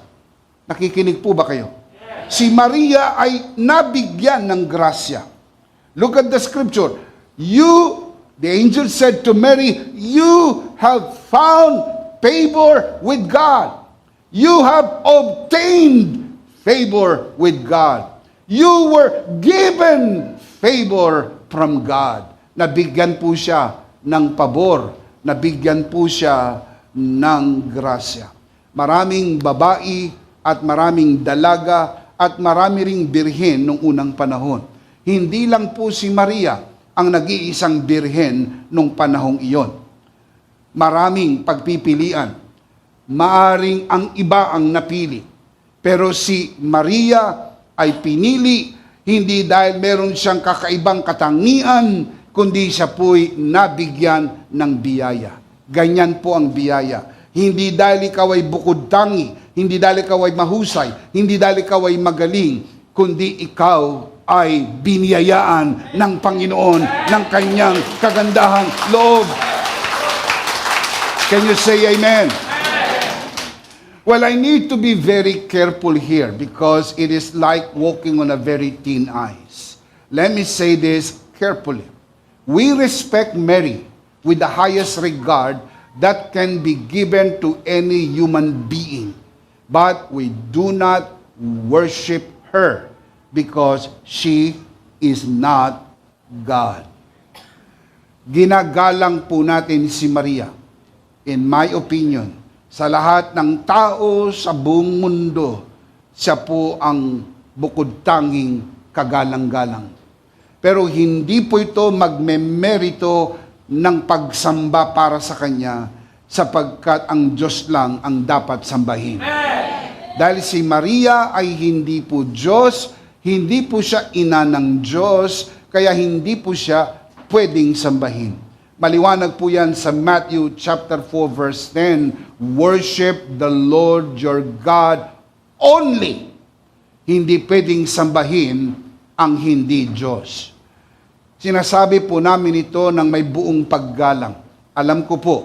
[SPEAKER 2] Nakikinig po ba kayo? Si Maria ay nabigyan ng grasya. Look at the scripture. The angel said to Mary, you have found favor with God. You have obtained favor with God. You were given favor from God. Nabigyan po siya ng pabor. Nabigyan po siya ng grasya. Maraming babae at maraming dalaga at marami ring birhen nung unang panahon. Hindi lang po si Maria ang nag-iisang birhen nung panahong iyon. Maraming pagpipilian. Maaring ang iba ang napili. Pero si Maria ay pinili hindi dahil meron siyang kakaibang katangian, kundi siya po'y nabigyan ng biyaya. Ganyan po ang biyaya. Hindi dahil ikaw ay bukod tangi, hindi dahil ikaw ay mahusay, hindi dahil ikaw ay magaling, kundi ikaw ay biniyayaan ng Panginoon ng kanyang kagandahang loob. Can you say amen? Well, I need to be very careful here because it is like walking on a very thin ice. Let me say this carefully. We respect Mary with the highest regard that can be given to any human being. But we do not worship her because she is not God. Ginagalang po natin si Maria, in my opinion, sa lahat ng tao sa buong mundo, siya po ang bukod tanging kagalang-galang. Pero hindi po ito magmemerito ng pagsamba para sa Kanya, sapagkat ang Diyos lang ang dapat sambahin. Dahil si Maria ay hindi po Diyos, hindi po siya ina ng Diyos, kaya hindi po siya pwedeng sambahin. Maliwanag po yan sa Matthew chapter 4 verse 10, worship the Lord your God only. Hindi pwedeng sambahin ang hindi Diyos. Sinasabi po namin ito ng may buong paggalang. Alam ko po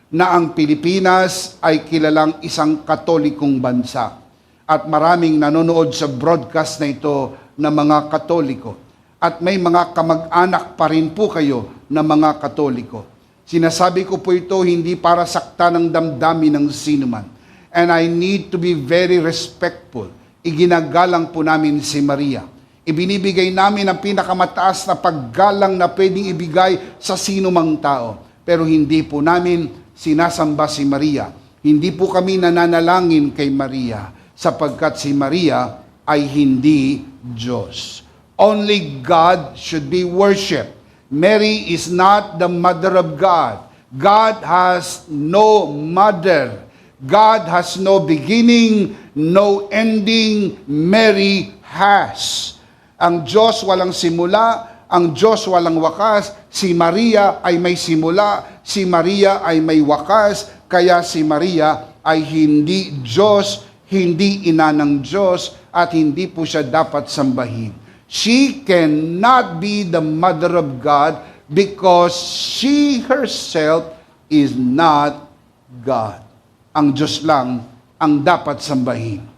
[SPEAKER 2] na ang Pilipinas ay kilalang isang katolikong bansa at maraming nanonood sa broadcast na ito na mga Katoliko. At may mga kamag-anak pa rin po kayo na mga Katoliko. Sinasabi ko po ito hindi para sakta ng damdamin ng sinuman. And I need to be very respectful. Iginagalang po namin si Maria. Ibinibigay namin ang pinakamataas na paggalang na pwedeng ibigay sa sinumang tao. Pero hindi po namin sinasamba si Maria. Hindi po kami nananalangin kay Maria sapagkat si Maria ay hindi Diyos. Only God should be worshipped. Mary is not the mother of God. God has no mother. God has no beginning, no ending. Mary has. Ang Diyos walang simula, ang Diyos walang wakas. Si Maria ay may simula, si Maria ay may wakas, kaya si Maria ay hindi Diyos, hindi ina ng Diyos, at hindi po siya dapat sambahin. She cannot be the mother of God because she herself is not God. Ang Diyos lang ang dapat sambahin.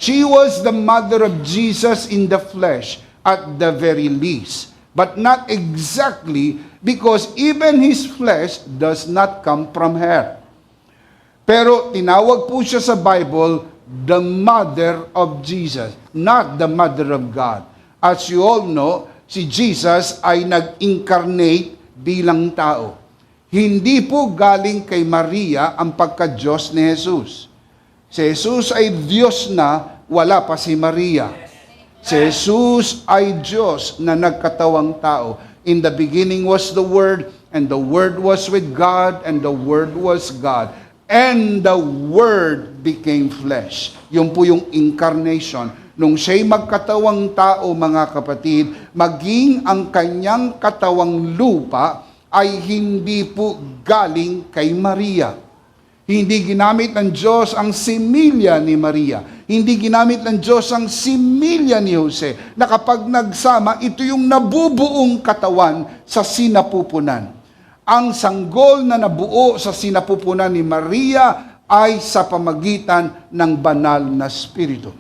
[SPEAKER 2] She was the mother of Jesus in the flesh at the very least, but not exactly because even his flesh does not come from her. Pero tinawag po siya sa Bible the mother of Jesus, not the mother of God. As you all know, si Jesus ay nag-incarnate bilang tao. Hindi po galing kay Maria ang pagka-Diyos ni Jesus. Si Jesus ay Diyos na, wala pa si Maria. Si Jesus ay Diyos na nagkatawang tao. In the beginning was the Word, and the Word was with God, and the Word was God. And the Word became flesh. Yun po yung incarnation. Nung siya'y magkatawang tao, mga kapatid, maging ang kanyang katawang lupa ay hindi po galing kay Maria. Hindi ginamit ng Diyos ang similya ni Maria. Hindi ginamit ng Diyos ang similya ni Jose. Na kapag nagsama, ito yung nabubuong katawan sa sinapupunan. Ang sanggol na nabuo sa sinapupunan ni Maria ay sa pamagitan ng banal na Espiritu.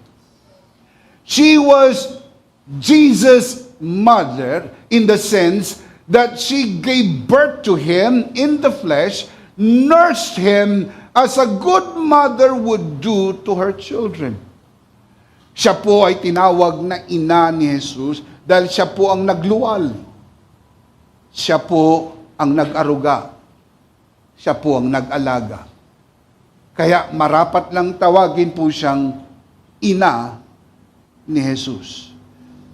[SPEAKER 2] She was Jesus' mother in the sense that she gave birth to him in the flesh, nursed him as a good mother would do to her children. Siya po ay tinawag na ina ni Jesus dahil siya po ang nagluwal. Siya po ang nag-aruga. Siya po ang nag-alaga. Kaya marapat lang tawagin po siyang ina ni Jesus.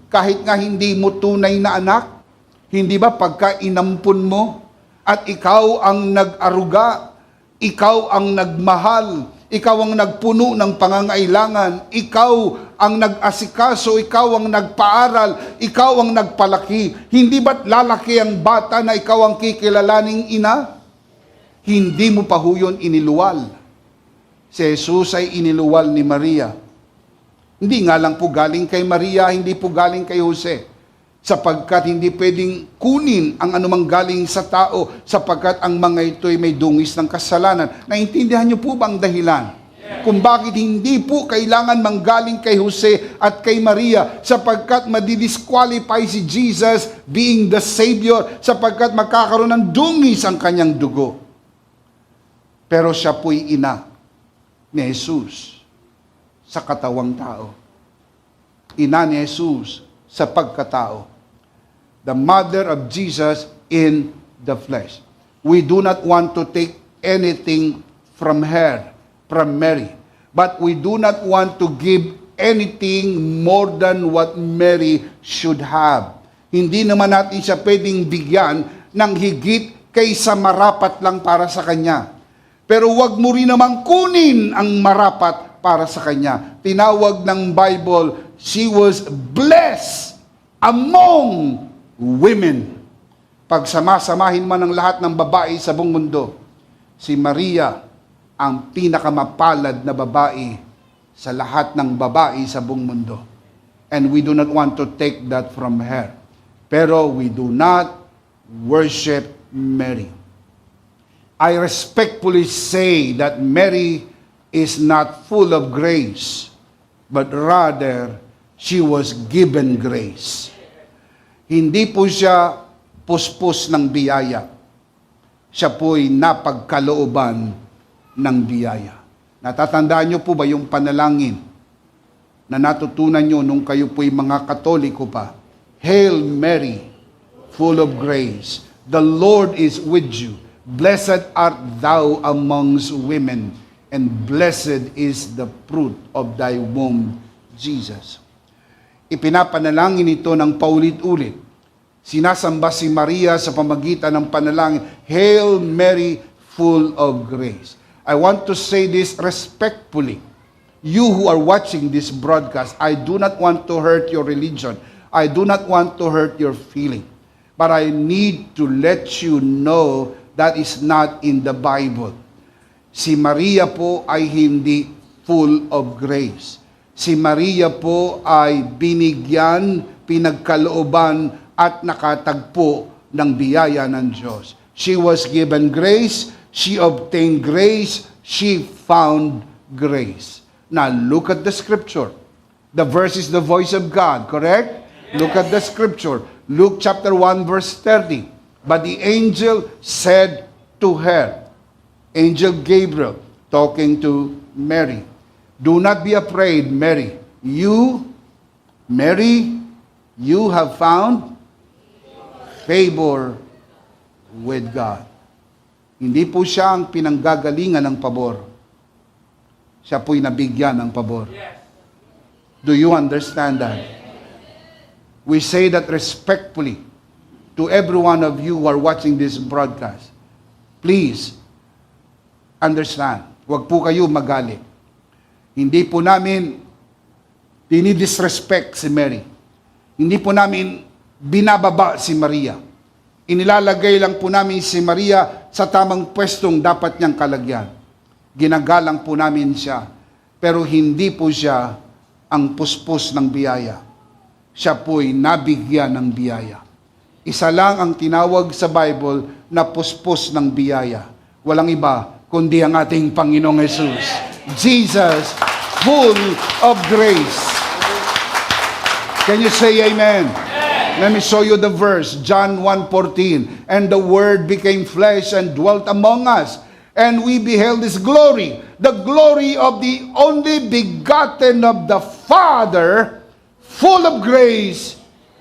[SPEAKER 2] Kahit nga hindi mo tunay na anak, hindi ba pagka inampun mo at ikaw ang nag-aruga, ikaw ang nagmahal, ikaw ang nagpuno ng pangangailangan, ikaw ang nag-asikaso, ikaw ang nagpaaral, ikaw ang nagpalaki. Hindi ba't lalaki ang bata na ikaw ang kikilalaning ina? Hindi mo pa ho yun iniluwal. Si Jesus ay iniluwal ni Maria. Hindi nga lang po galing kay Maria, hindi po galing kay Jose. Sapagkat hindi pwedeng kunin ang anumang galing sa tao, sapagkat ang mga ito'y may dungis ng kasalanan. Naintindihan niyo po ba ang dahilan? Kung bakit hindi po kailangan manggaling kay Jose at kay Maria, sapagkat madidisqualify si Jesus being the Savior, sapagkat magkakaroon ng dungis ang kanyang dugo. Pero siya po'y ina ni Jesus sa katawang tao. Ina ni Jesus sa pagkatao. The mother of Jesus in the flesh. We do not want to take anything from her, from Mary. But we do not want to give anything more than what Mary should have. Hindi naman natin siya pwedeng bigyan ng higit kaysa marapat lang para sa kanya. Pero wag mo rin namang kunin ang marapat para sa kanya. Tinawag ng Bible, she was blessed among women. Pag sama-samahin man ang lahat ng babae sa buong mundo, si Maria ang pinakamapalad na babae sa lahat ng babae sa buong mundo. And we do not want to take that from her. Pero we do not worship Mary. I respectfully say that Mary is not full of grace, but rather, she was given grace. Hindi po siya puspos ng biyaya. Siya po'y napagkalooban ng biyaya. Natatandaan niyo po ba yung panalangin na natutunan niyo nung kayo po'y mga Katoliko pa? Hail Mary, full of grace, the Lord is with you. Blessed art thou amongst women, and blessed is the fruit of thy womb, Jesus. Ipinapanalangin ito ng paulit-ulit. Sinasamba si Maria sa pamagitan ng panalangin, Hail Mary, full of grace. I want to say this respectfully. You who are watching this broadcast, I do not want to hurt your religion. I do not want to hurt your feeling. But I need to let you know that is not in the Bible. Si Maria po ay hindi full of grace. Si Maria po ay binigyan, pinagkalooban at nakatagpo ng biyaya ng Diyos. She was given grace, she obtained grace, she found grace. Now look at the scripture. The verse is the voice of God, correct? Yes. Look at the scripture. Luke chapter 1 verse 30. But the angel said to her, Angel Gabriel, talking to Mary, do not be afraid, Mary. Mary, you have found favor with God. Hindi po siya ang pinanggagalingan ng pabor. Siya po'y nabigyan ng pabor. Do you understand that? We say that respectfully to every one of you who are watching this broadcast. Please, understand. Huwag po kayo magalit. Hindi po namin dinidisrespect si Mary. Hindi po namin binababa si Maria. Inilalagay lang po namin si Maria sa tamang pwestong dapat niyang kalagyan. Ginagalang po namin siya. Pero hindi po siya ang puspos ng biyaya. Siya po'y nabigyan ng biyaya. Isa lang ang tinawag sa Bible na puspos ng biyaya. Walang iba kundi ang ating Panginoong Jesus. Jesus, full of grace. Can you say amen? Let me show you the verse, John 1:14. And the Word became flesh and dwelt among us, and we beheld His glory, the glory of the only begotten of the Father, full of grace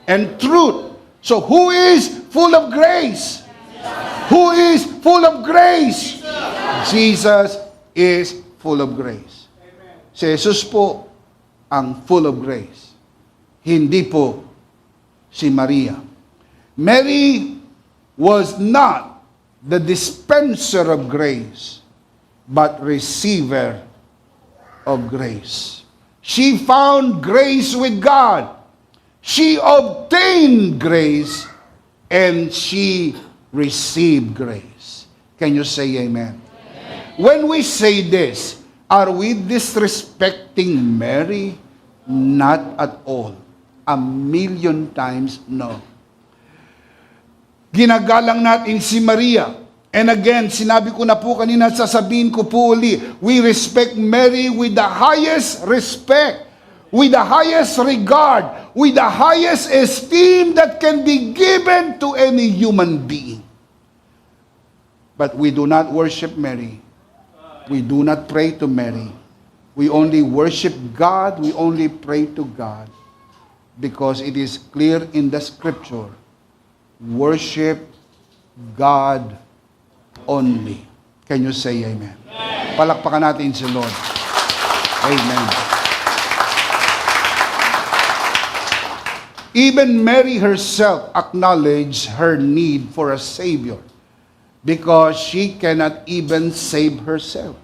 [SPEAKER 2] and truth. So who is full of grace? Who is full of grace? Jesus is full of grace. Si Jesus po ang full of grace. Hindi po si Maria. Mary was not the dispenser of grace, but receiver of grace. She found grace with God. She obtained grace, and she received grace. Can you say amen? When we say this, are we disrespecting Mary? Not at all. 1,000,000 times no. Ginagalang natin si Maria. And again, sinabi ko na po kanina, sasabihin ko po uli, we respect Mary with the highest respect, with the highest regard, with the highest esteem that can be given to any human being. But we do not worship Mary. We do not pray to Mary. We only worship God. We only pray to God. Because it is clear in the scripture, worship God only. Can you say amen? Palakpakan natin si Lord. Amen. Even Mary herself acknowledged her need for a Savior, because she cannot even save herself.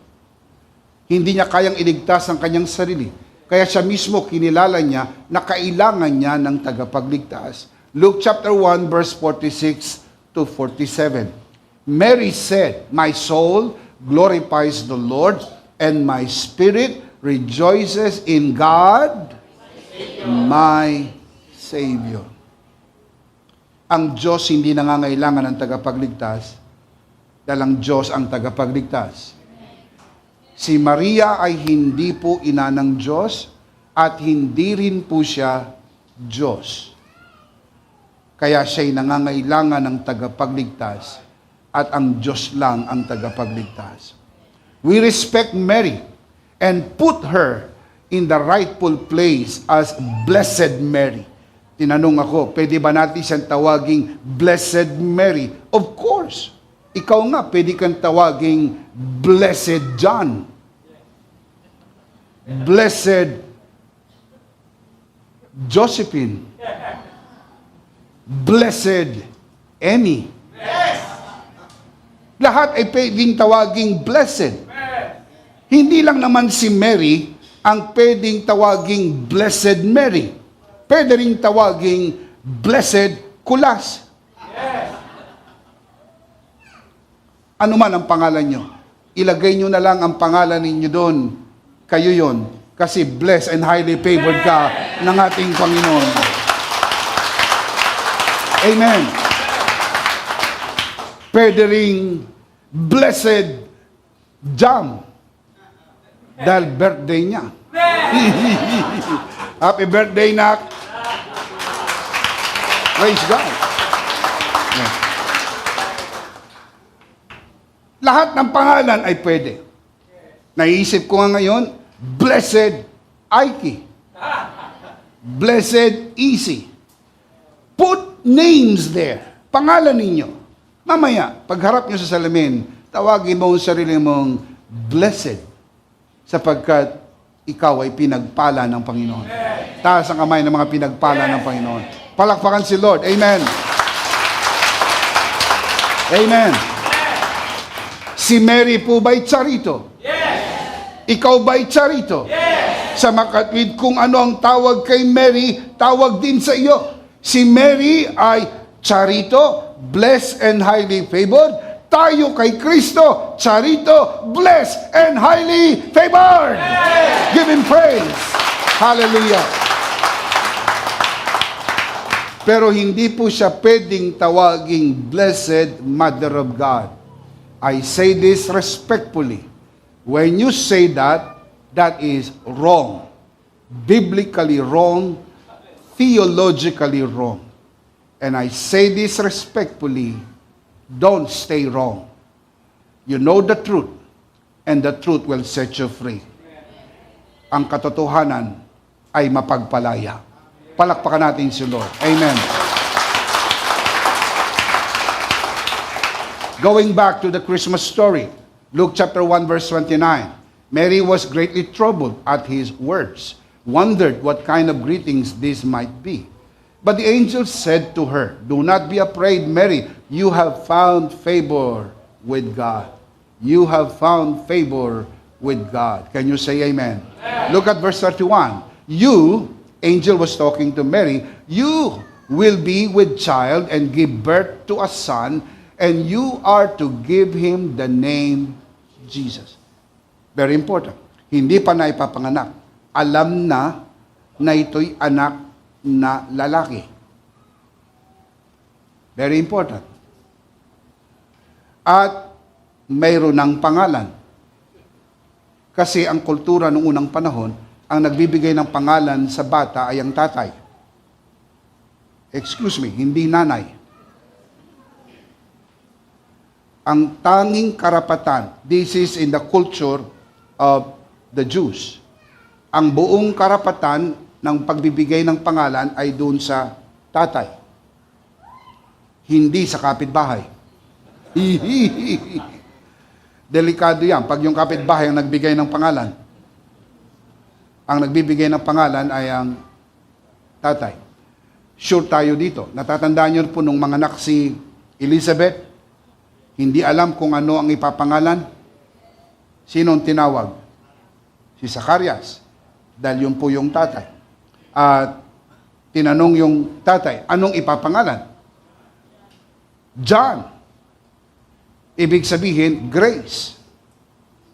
[SPEAKER 2] Hindi niya kayang iligtas ang kanyang sarili. Kaya siya mismo kinilala niya na kailangan niya ng tagapagligtas. Luke chapter 1 verse 46 to 47. Mary said, "My soul glorifies the Lord, and my spirit rejoices in God, my Savior." Ang Diyos hindi nangangailangan ng tagapagligtas, dahil ang Diyos ang tagapagligtas. Si Maria ay hindi po ina ng Diyos at hindi rin po siya Diyos. Kaya siya'y nangangailangan ng tagapagligtas at ang Diyos lang ang tagapagligtas. We respect Mary and put her in the rightful place as Blessed Mary. Tinanong ako, pwede ba natin siyang tawaging Blessed Mary? Of course. Ikaw nga, pwede kang tawaging Blessed John. Blessed Josephine. Blessed Emmy. Lahat ay pwedeng tawaging blessed. Hindi lang naman si Mary ang pwedeng tawaging Blessed Mary. Pwede rin tawaging Blessed Kulas. Ano man ang pangalan nyo, ilagay nyo na lang ang pangalan ninyo doon. Kayo yon, kasi blessed and highly favored ka ng ating Panginoon. Amen. Pwede ring Blessed Jam, dahil birthday niya. Happy birthday, Nak. Praise God. Lahat ng pangalan ay pwede. Naisip ko nga ngayon, Blessed Ike. Blessed Easy. Put names there. Pangalan ninyo. Mamaya, pagharap nyo sa salamin, tawagin mo ang sarili mong blessed, sapagkat ikaw ay pinagpala ng Panginoon. Taas ang kamay ng mga pinagpala ng Panginoon. Palakpakan si Lord. Amen. Amen. Si Mary po ba'y charito? Ikaw ba'y charito? Sa makatwid, kung ano ang tawag kay Mary, tawag din sa iyo. Si Mary ay charito, blessed and highly favored. Tayo kay Kristo, charito, blessed and highly favored. Give Him praise. Hallelujah. Pero hindi po siya pwedeng tawaging Blessed Mother of God. I say this respectfully. When you say that, that is wrong. Biblically wrong, theologically wrong. And I say this respectfully, don't stay wrong. You know the truth, and the truth will set you free. Ang katotohanan ay mapagpalaya. Palakpakan natin si Lord. Amen. Going back to the Christmas story, Luke chapter 1 verse 29. Mary was greatly troubled at his words, wondered what kind of greetings this might be. But the angel said to her, "Do not be afraid, Mary. You have found favor with God." You have found favor with God. Can you say amen? Look at verse 31. You, angel was talking to Mary, you will be with child and give birth to a son, and you are to give him the name Jesus. Very important. Hindi pa na ipapanganak. Alam na ito'y anak na lalaki. Very important. At mayroon ng pangalan. Kasi ang kultura noong unang panahon, ang nagbibigay ng pangalan sa bata ay ang tatay. Excuse me, hindi nanay. Ang tanging karapatan, this is in the culture of the Jews. Ang buong karapatan ng pagbibigay ng pangalan ay doon sa tatay. Hindi sa kapitbahay. Delikado yan. Pag yung kapitbahay ang nagbigay ng pangalan, ang nagbibigay ng pangalan ay ang tatay. Sure tayo dito. Natatandaan niyo po nung mga anak si Elizabeth, hindi alam kung ano ang ipapangalan. Sino ang tinawag? Si Zacarias. Dahil yun po yung tatay. At tinanong yung tatay, anong ipapangalan? John. Ibig sabihin, grace.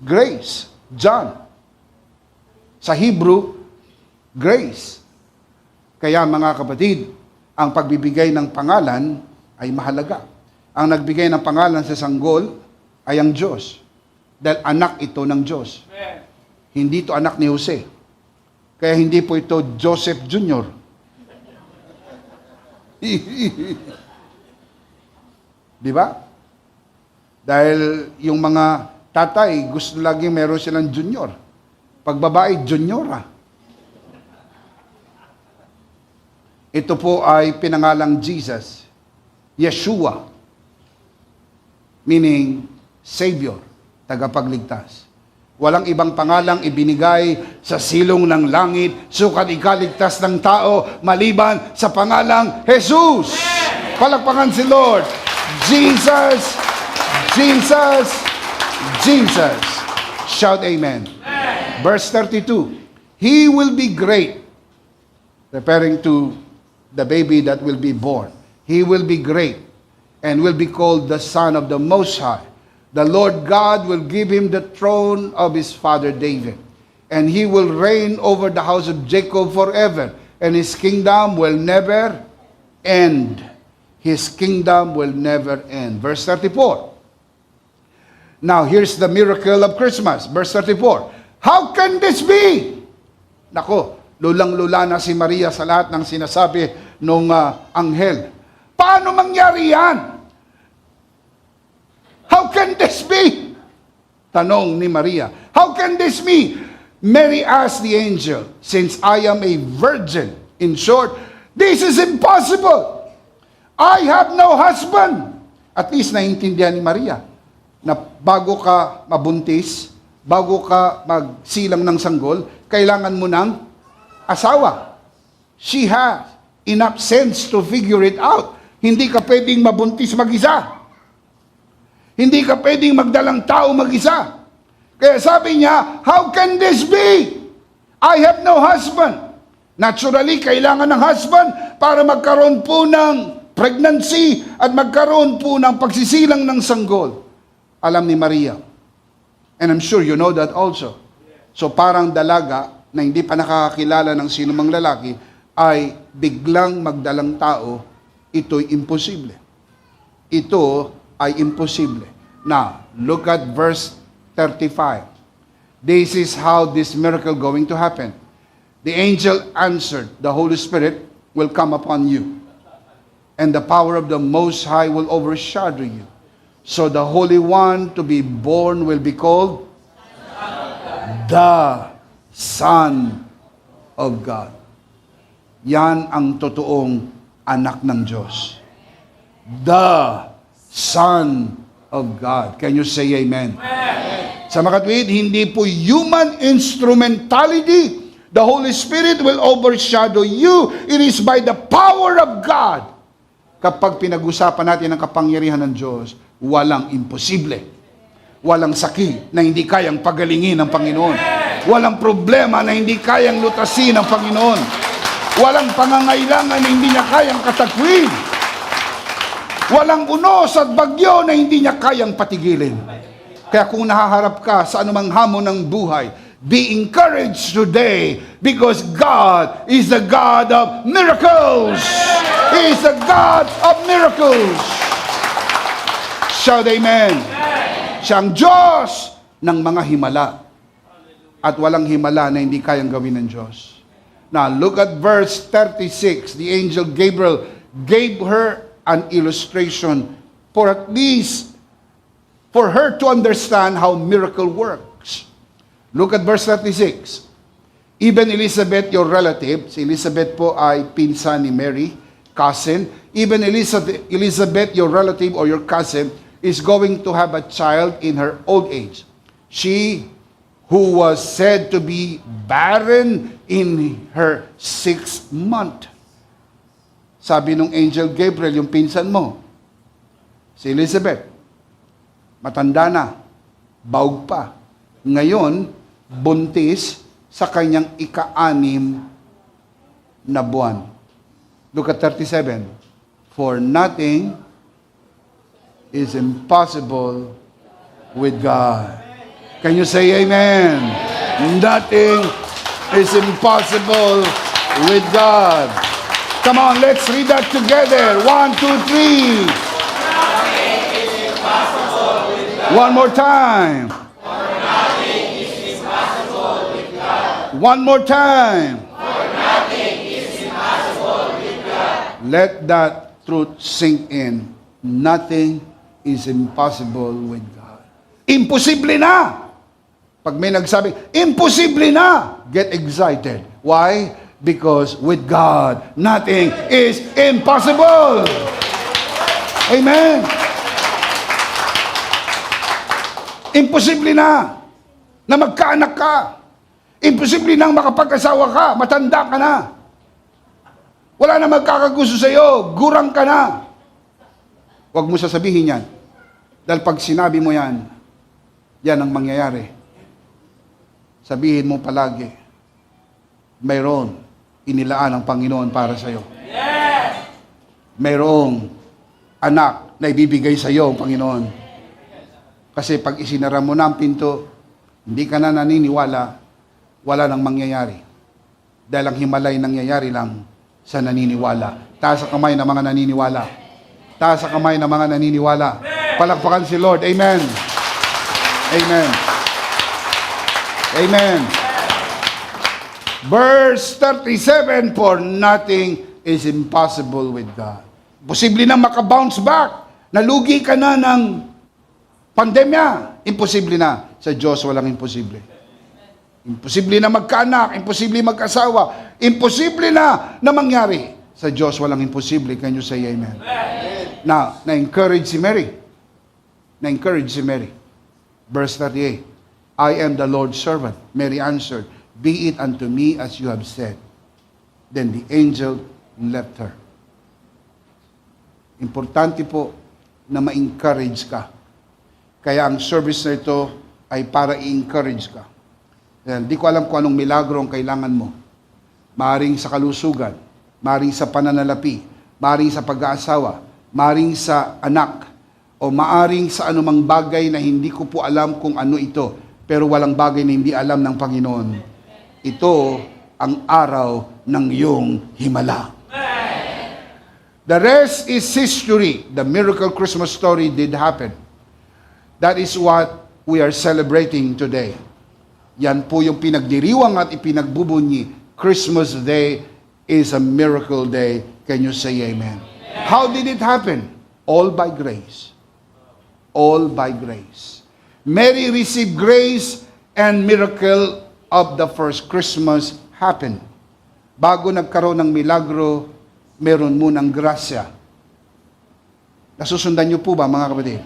[SPEAKER 2] Grace. John. Sa Hebrew, grace. Kaya mga kapatid, ang pagbibigay ng pangalan ay mahalaga. Ang nagbigay ng pangalan sa sanggol ay ang Diyos. Dahil anak ito ng Diyos. Hindi ito anak ni Jose. Kaya hindi po ito Joseph Jr. Di ba? Dahil yung mga tatay, gusto lagi meron silang junior. Pag babae, juniora. Ito po ay pinangalang Jesus. Yeshua. Meaning, Savior, tagapagligtas. Walang ibang pangalang ibinigay sa silong ng langit, sukat ikaligtas ng tao, maliban sa pangalang Jesus. Palakpakan si Lord. Jesus, Jesus, Jesus. Shout amen. Verse 32. He will be great. Referring to the baby that will be born. He will be great and will be called the Son of the Most High. The Lord God will give him the throne of his father David, and he will reign over the house of Jacob forever, and his kingdom will never end. His kingdom will never end. Verse 34. Now, here's the miracle of Christmas. Verse 34. How can this be? Nako, lulang-lula na si Maria sa lahat ng sinasabi nung anghel. Paano mangyari yan? How can this be? Tanong ni Maria. How can this be? Mary asked the angel, since I am a virgin. In short, this is impossible. I have no husband. At least naiintindihan ni Maria na bago ka mabuntis, bago ka magsilang ng sanggol, kailangan mo ng asawa. She has enough sense to figure it out. Hindi ka pwedeng mabuntis mag-isa. Hindi ka pwedeng magdalang tao mag-isa. Kaya sabi niya, how can this be? I have no husband. Naturally, kailangan ng husband para magkaroon po ng pregnancy at magkaroon po ng pagsisilang ng sanggol. Alam ni Maria. And I'm sure you know that also. So parang dalaga na hindi pa nakakakilala ng sino mang lalaki ay biglang magdalang tao, ito'y imposible. Ito ay imposible. Now, look at verse 35. This is how this miracle going to happen. The angel answered, the Holy Spirit will come upon you, and the power of the Most High will overshadow you. So the Holy One to be born will be called the Son of God. Yan ang totoong anak ng Diyos. The Son of God. Can you say amen? Amen. Sa makatwid, hindi po human instrumentality. The Holy Spirit will overshadow you. It is by the power of God. Kapag pinag-usapan natin ang kapangyarihan ng Diyos, walang imposible. Walang sakit na hindi kayang pagalingin ng Panginoon. Walang problema na hindi kayang lutasin ng Panginoon. Walang pangangailangan na hindi niya kayang katakwin. Walang unos at bagyo na hindi niya kayang patigilin. Kaya kung nahaharap ka sa anumang hamon ng buhay, be encouraged today because God is the God of miracles. He is the God of miracles. Shout amen. Siya ang Diyos ng mga himala. At walang himala na hindi kayang gawin ng Diyos. Now, look at verse 36. The angel Gabriel gave her an illustration for at least for her to understand how miracle works. Look at verse 36. Even Elizabeth, your relative, si Elizabeth po ay pinsan ni Mary, cousin. Even Elizabeth, your relative or your cousin, is going to have a child in her old age. She who was said to be barren in her 6th month. Sabi nung angel Gabriel, yung pinsan mo, si Elizabeth, matanda na, baog pa. Ngayon, buntis sa kanyang ika-6 na buwan. Look at 37. For nothing is impossible with God. Can you say amen? Nothing is impossible with God. Come on, let's read that together. 1, 2, 3. One more time.
[SPEAKER 3] For nothing is impossible with God.
[SPEAKER 2] One more time.
[SPEAKER 3] For nothing is impossible with God.
[SPEAKER 2] Let that truth sink in. Nothing is impossible with God. Imposible na. Pag may nagsabi, imposible na. Get excited. Why? Because with God, nothing is impossible. Amen. Imposible na magkaanak ka. Imposible na makapag-asawa ka. Matanda ka na. Wala na magkakagusto sa iyo. Gurang ka na. Huwag mo sasabihin yan. Dahil pag sinabi mo yan, yan ang mangyayari. Sabihin mo palagi, mayroon inilaan ang Panginoon para sa iyo. Yes! Mayroong anak na ibibigay sa iyo ang Panginoon. Kasi pag isinara mo na ang pinto, hindi ka na naniniwala, wala nang mangyayari. Dahil ang himalay nangyayari lang sa naniniwala. Taas ang kamay ng mga naniniwala. Taas ang kamay ng mga naniniwala. Palakpakan si Lord. Amen. Amen. Amen. Verse 37, for nothing is impossible with God. Posible na makabounce back. Nalugi ka na ng pandemya. Imposible na. Sa Diyos walang imposible. Imposible na magkaanak. Imposible mag-asawa. Imposible na mangyari. Sa Diyos walang imposible. Can you say amen? Now, na-encourage si Mary. Na-encourage si Mary. Verse 38. I am the Lord's servant. Mary answered, be it unto me as you have said. Then the angel left her. Importante po na ma-encourage ka. Kaya ang service na ito ay para i-encourage ka. Hindi ko alam kung anong milagro ang kailangan mo. Maaring sa kalusugan, maaring sa pananalapi, maaring sa pag-aasawa, maaring sa anak, o maaring sa anumang bagay na hindi ko po alam kung ano ito, pero walang bagay na hindi alam ng Panginoon. Ito ang araw ng iyong himala. The rest is history. The miracle Christmas story did happen. That is what we are celebrating today. Yan po yung pinagdiriwang at ipinagbubunyi. Christmas Day is a miracle day. Can you say amen? How did it happen? All by grace. All by grace. Mary received grace and miracle of the first Christmas happened. Bago nagkaroon ng milagro, meron munang grasya. Nasusundan niyo po ba, mga kapatid?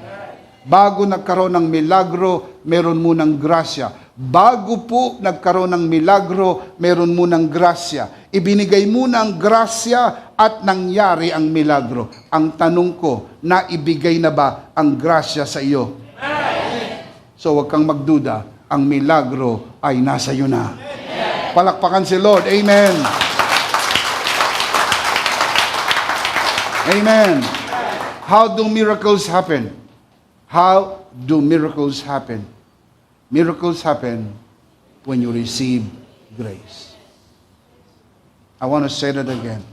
[SPEAKER 2] Bago nagkaroon ng milagro, meron munang grasya. Bago po nagkaroon ng milagro, meron munang grasya. Ibinigay muna ang grasya at nangyari ang milagro. Ang tanong ko, naibigay na ba ang grasya sa iyo? So huwag kang magduda, ang milagro ay nasa iyo na. Palakpakan si Lord. Amen. Amen. How do miracles happen? How do miracles happen? Miracles happen when you receive grace. I want to say that again.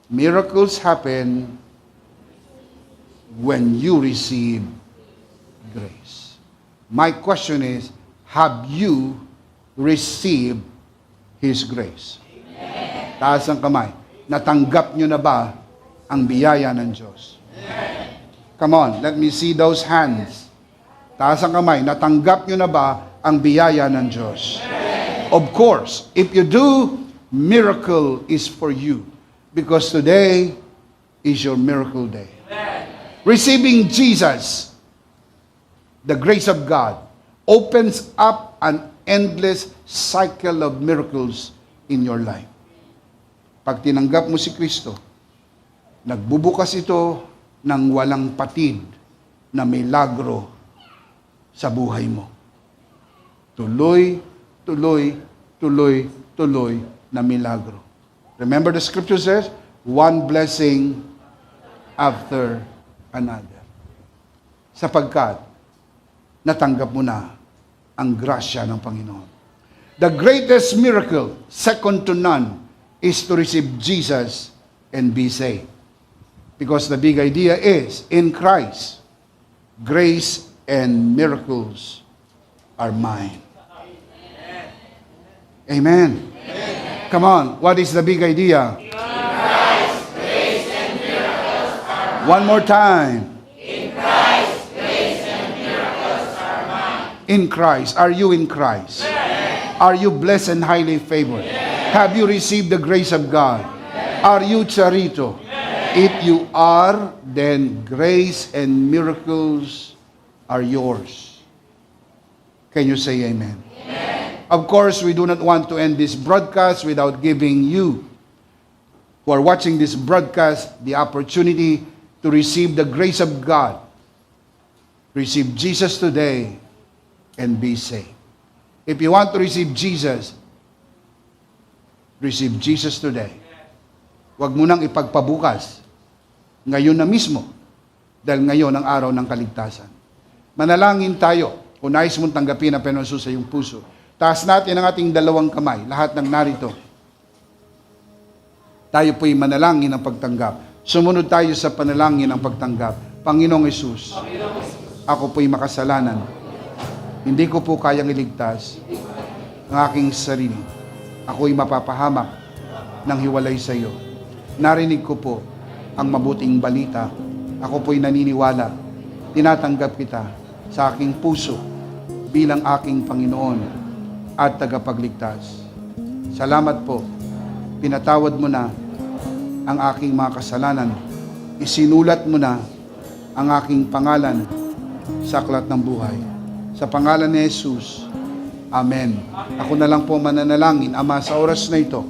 [SPEAKER 2] Miracles happen when you receive grace. My question is, have you received His grace? Taas ang kamay. Natanggap nyo na ba ang biyaya ng Diyos? Come on, let me see those hands. Taas ang kamay. Natanggap nyo na ba ang biyaya ng Diyos? Of course, if you do, miracle is for you. Because today is your miracle day. Receiving Jesus, the grace of God, opens up an endless cycle of miracles in your life. Pag tinanggap mo si Kristo, nagbubukas ito ng walang patid na milagro sa buhay mo. Tuloy, tuloy, tuloy, tuloy na milagro. Remember the scripture says, one blessing after another. Sapagkat natanggap mo na ang grasya ng Panginoon. The greatest miracle, second to none, is to receive Jesus and be saved. Because the big idea is, in Christ, grace and miracles are mine. Amen. Amen. Come on, what is the big idea?
[SPEAKER 3] In Christ, grace and miracles are mine.
[SPEAKER 2] One more time.
[SPEAKER 3] In Christ, grace and miracles are mine.
[SPEAKER 2] In Christ. Are you in Christ?
[SPEAKER 3] Yes.
[SPEAKER 2] Are you blessed and highly favored?
[SPEAKER 3] Yes.
[SPEAKER 2] Have you received the grace of God? Yes. Are you charito? If you are, then grace and miracles are yours. Can you say amen?
[SPEAKER 3] Amen.
[SPEAKER 2] Of course, we do not want to end this broadcast without giving you, who are watching this broadcast, the opportunity to receive the grace of God. Receive Jesus today and be saved. If you want to receive Jesus today. Huwag mo nang ipagpabukas. Ngayon na mismo, dahil ngayon ang araw ng kaligtasan. Manalangin tayo, kung nais mong tanggapin ang Panginoon Jesus sa iyong puso. Taas natin ang ating dalawang kamay, lahat ng narito. Tayo po'y manalangin ng pagtanggap. Sumunod tayo sa panalangin ng pagtanggap. Panginoong Jesus, ako po'y makasalanan. Hindi ko po kayang iligtas ang aking sarili. Ako'y mapapahamak ng hiwalay sa iyo. Narinig ko po ang mabuting balita. Ako po'y naniniwala. Tinatanggap kita sa aking puso bilang aking Panginoon at tagapagligtas. Salamat po. Pinatawad mo na ang aking mga kasalanan. Isinulat mo na ang aking pangalan sa aklat ng buhay. Sa pangalan ni Jesus. Amen. Ako na lang po mananalangin. Ama, sa oras na ito,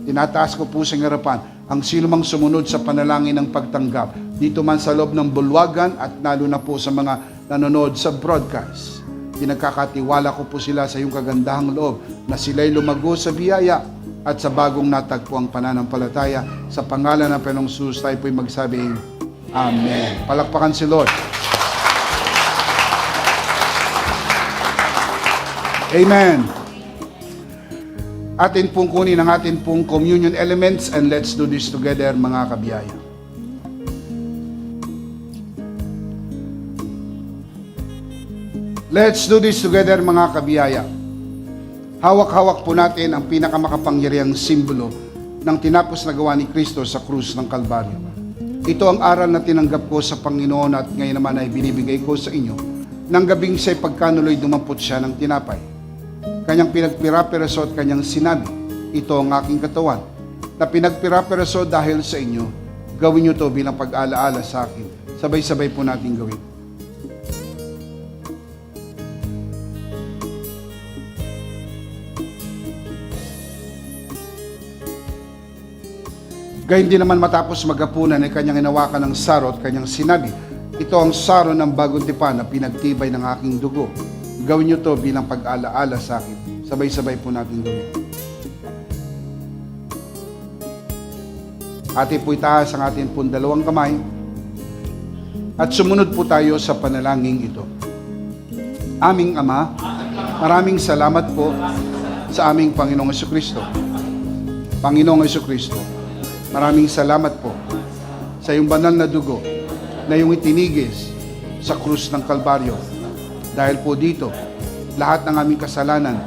[SPEAKER 2] tinataas ko po sa harapan ang sinumang sumunod sa panalangin ng pagtanggap. Dito man sa loob ng bulwagan at lalo na po sa mga nanonood sa broadcast. Pinagkakatiwala ko po sila sa iyong kagandahang loob na sila'y lumago sa biyaya at sa bagong natagpo ang pananampalataya. Sa pangalan ng Panginoong Jesus, tayo po'y magsabing, Amen. Palakpakan si Lord. Amen. Atin pong kunin ang atin pong communion elements and let's do this together, mga kabiyaya. Let's do this together, mga kabiyaya. Hawak-hawak po natin ang pinakamakapangyarihang simbolo ng tinapos na gawa ni Kristo sa krus ng Kalbaryo. Ito ang aral na tinanggap ko sa Panginoon at ngayon naman ay binibigay ko sa inyo nang gabing siya'y pagkanuloy dumampot siya ng tinapay. Kanyang pinagpira-piraso at kanyang sinabi, ito ang aking katawan, na pinagpira-piraso dahil sa inyo, gawin niyo to bilang pag-alaala sa akin. Sabay-sabay po natin gawin. Gayun din naman matapos maghapunan ay kanyang inawakan ng saro at kanyang sinabi, ito ang saro ng bagong tipan na pinagtibay ng aking dugo. Gawin niyo to bilang pag-alaala sa akin. Sabay-sabay po natin gawin. Ate po itaas ang atin pong dalawang kamay at sumunod po tayo sa panalangin ito. Aming Ama, maraming salamat po sa aming Panginoong Jesucristo. Panginoong Jesucristo, maraming salamat po sa iyong banal na dugo na iyong itinigis sa krus ng Kalbaryo. Dahil po dito, lahat ng aming kasalanan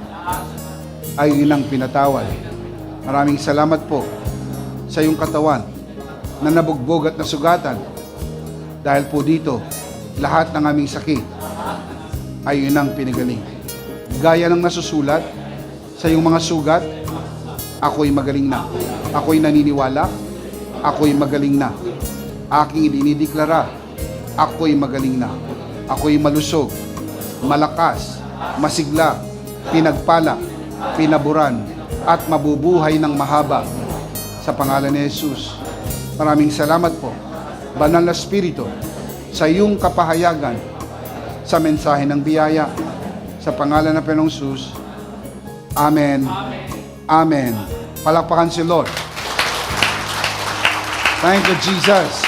[SPEAKER 2] ay inang pinatawad. Maraming salamat po sa iyong katawan na nabugbog at nasugatan. Dahil po dito, lahat ng aming sakit ay inang pinagaling. Gaya ng nasusulat sa iyong mga sugat, ako'y magaling na. Ako'y naniniwala, ako'y magaling na. Aking idinideklara, ako'y magaling na. Ako'y malusog, malakas, masigla, pinagpala, pinaburan, at mabubuhay ng mahaba sa pangalan ni Jesus. Maraming salamat po, Banal na Espiritu, sa iyong kapahayagan sa mensahe ng biyaya. Sa pangalan ng Panginoong Jesus, Amen. Amen. Palakpakan si Lord. Thank you, Jesus.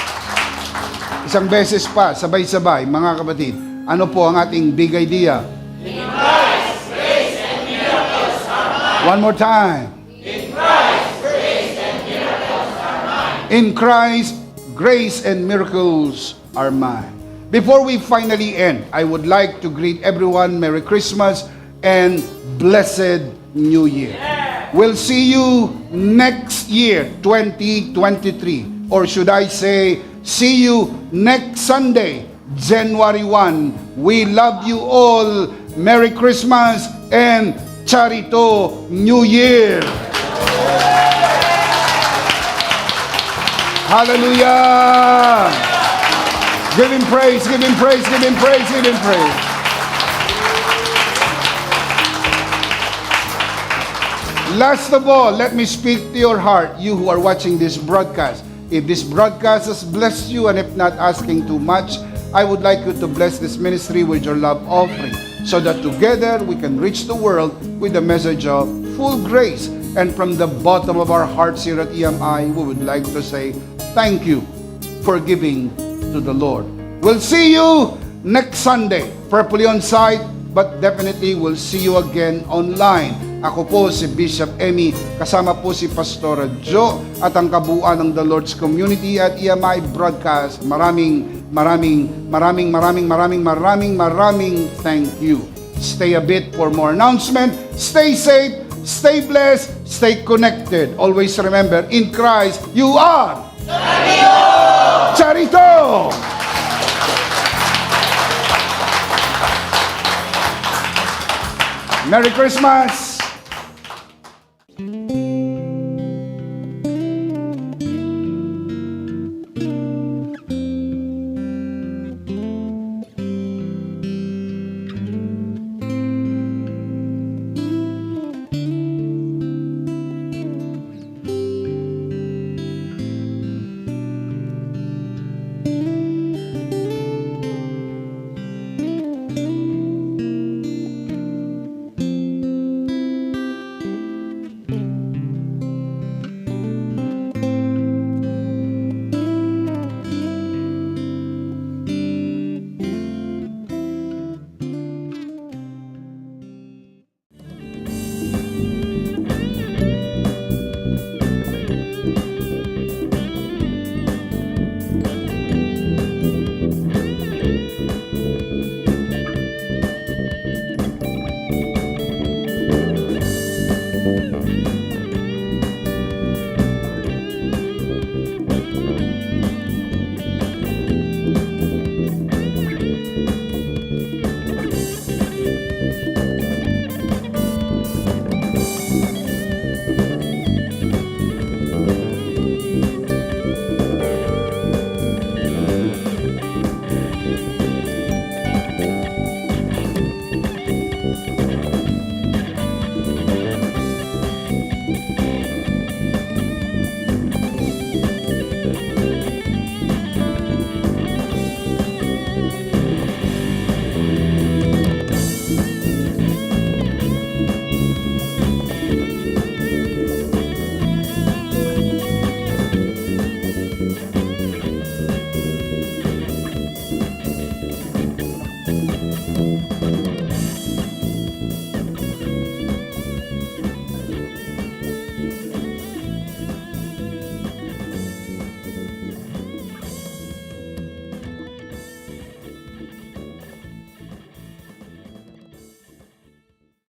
[SPEAKER 2] Isang beses pa, sabay-sabay, mga kapatid. Ano po ang ating big idea?
[SPEAKER 3] In Christ, grace and miracles are mine.
[SPEAKER 2] One more time.
[SPEAKER 3] In Christ, grace and miracles are mine.
[SPEAKER 2] In Christ, grace and miracles are mine. Before we finally end, I would like to greet everyone Merry Christmas and Blessed New Year. We'll see you next year, 2023. Or should I say, see you next Sunday, January 1. We love you all. Merry Christmas and Charito New Year. Hallelujah. Give him praise, give him praise, give him praise, give him praise. Last of all, let me speak to your heart, you who are watching this broadcast. If this broadcast has blessed you, and if not asking too much, I would like you to bless this ministry with your love offering, so that together we can reach the world with the message of full grace. And from the bottom of our hearts here at EMI, we would like to say thank you for giving to the Lord. We'll see you next Sunday, prayerfully on site, but definitely we'll see you again online. Ako po si Bishop Emmy, kasama po si Pastora Jo at ang kabuuan ng The Lord's Community at EMI Broadcast. Maraming thank you. Stay a bit for more announcement. Stay safe, stay blessed, stay connected. Always remember, in Christ, you are Charito! Merry Christmas!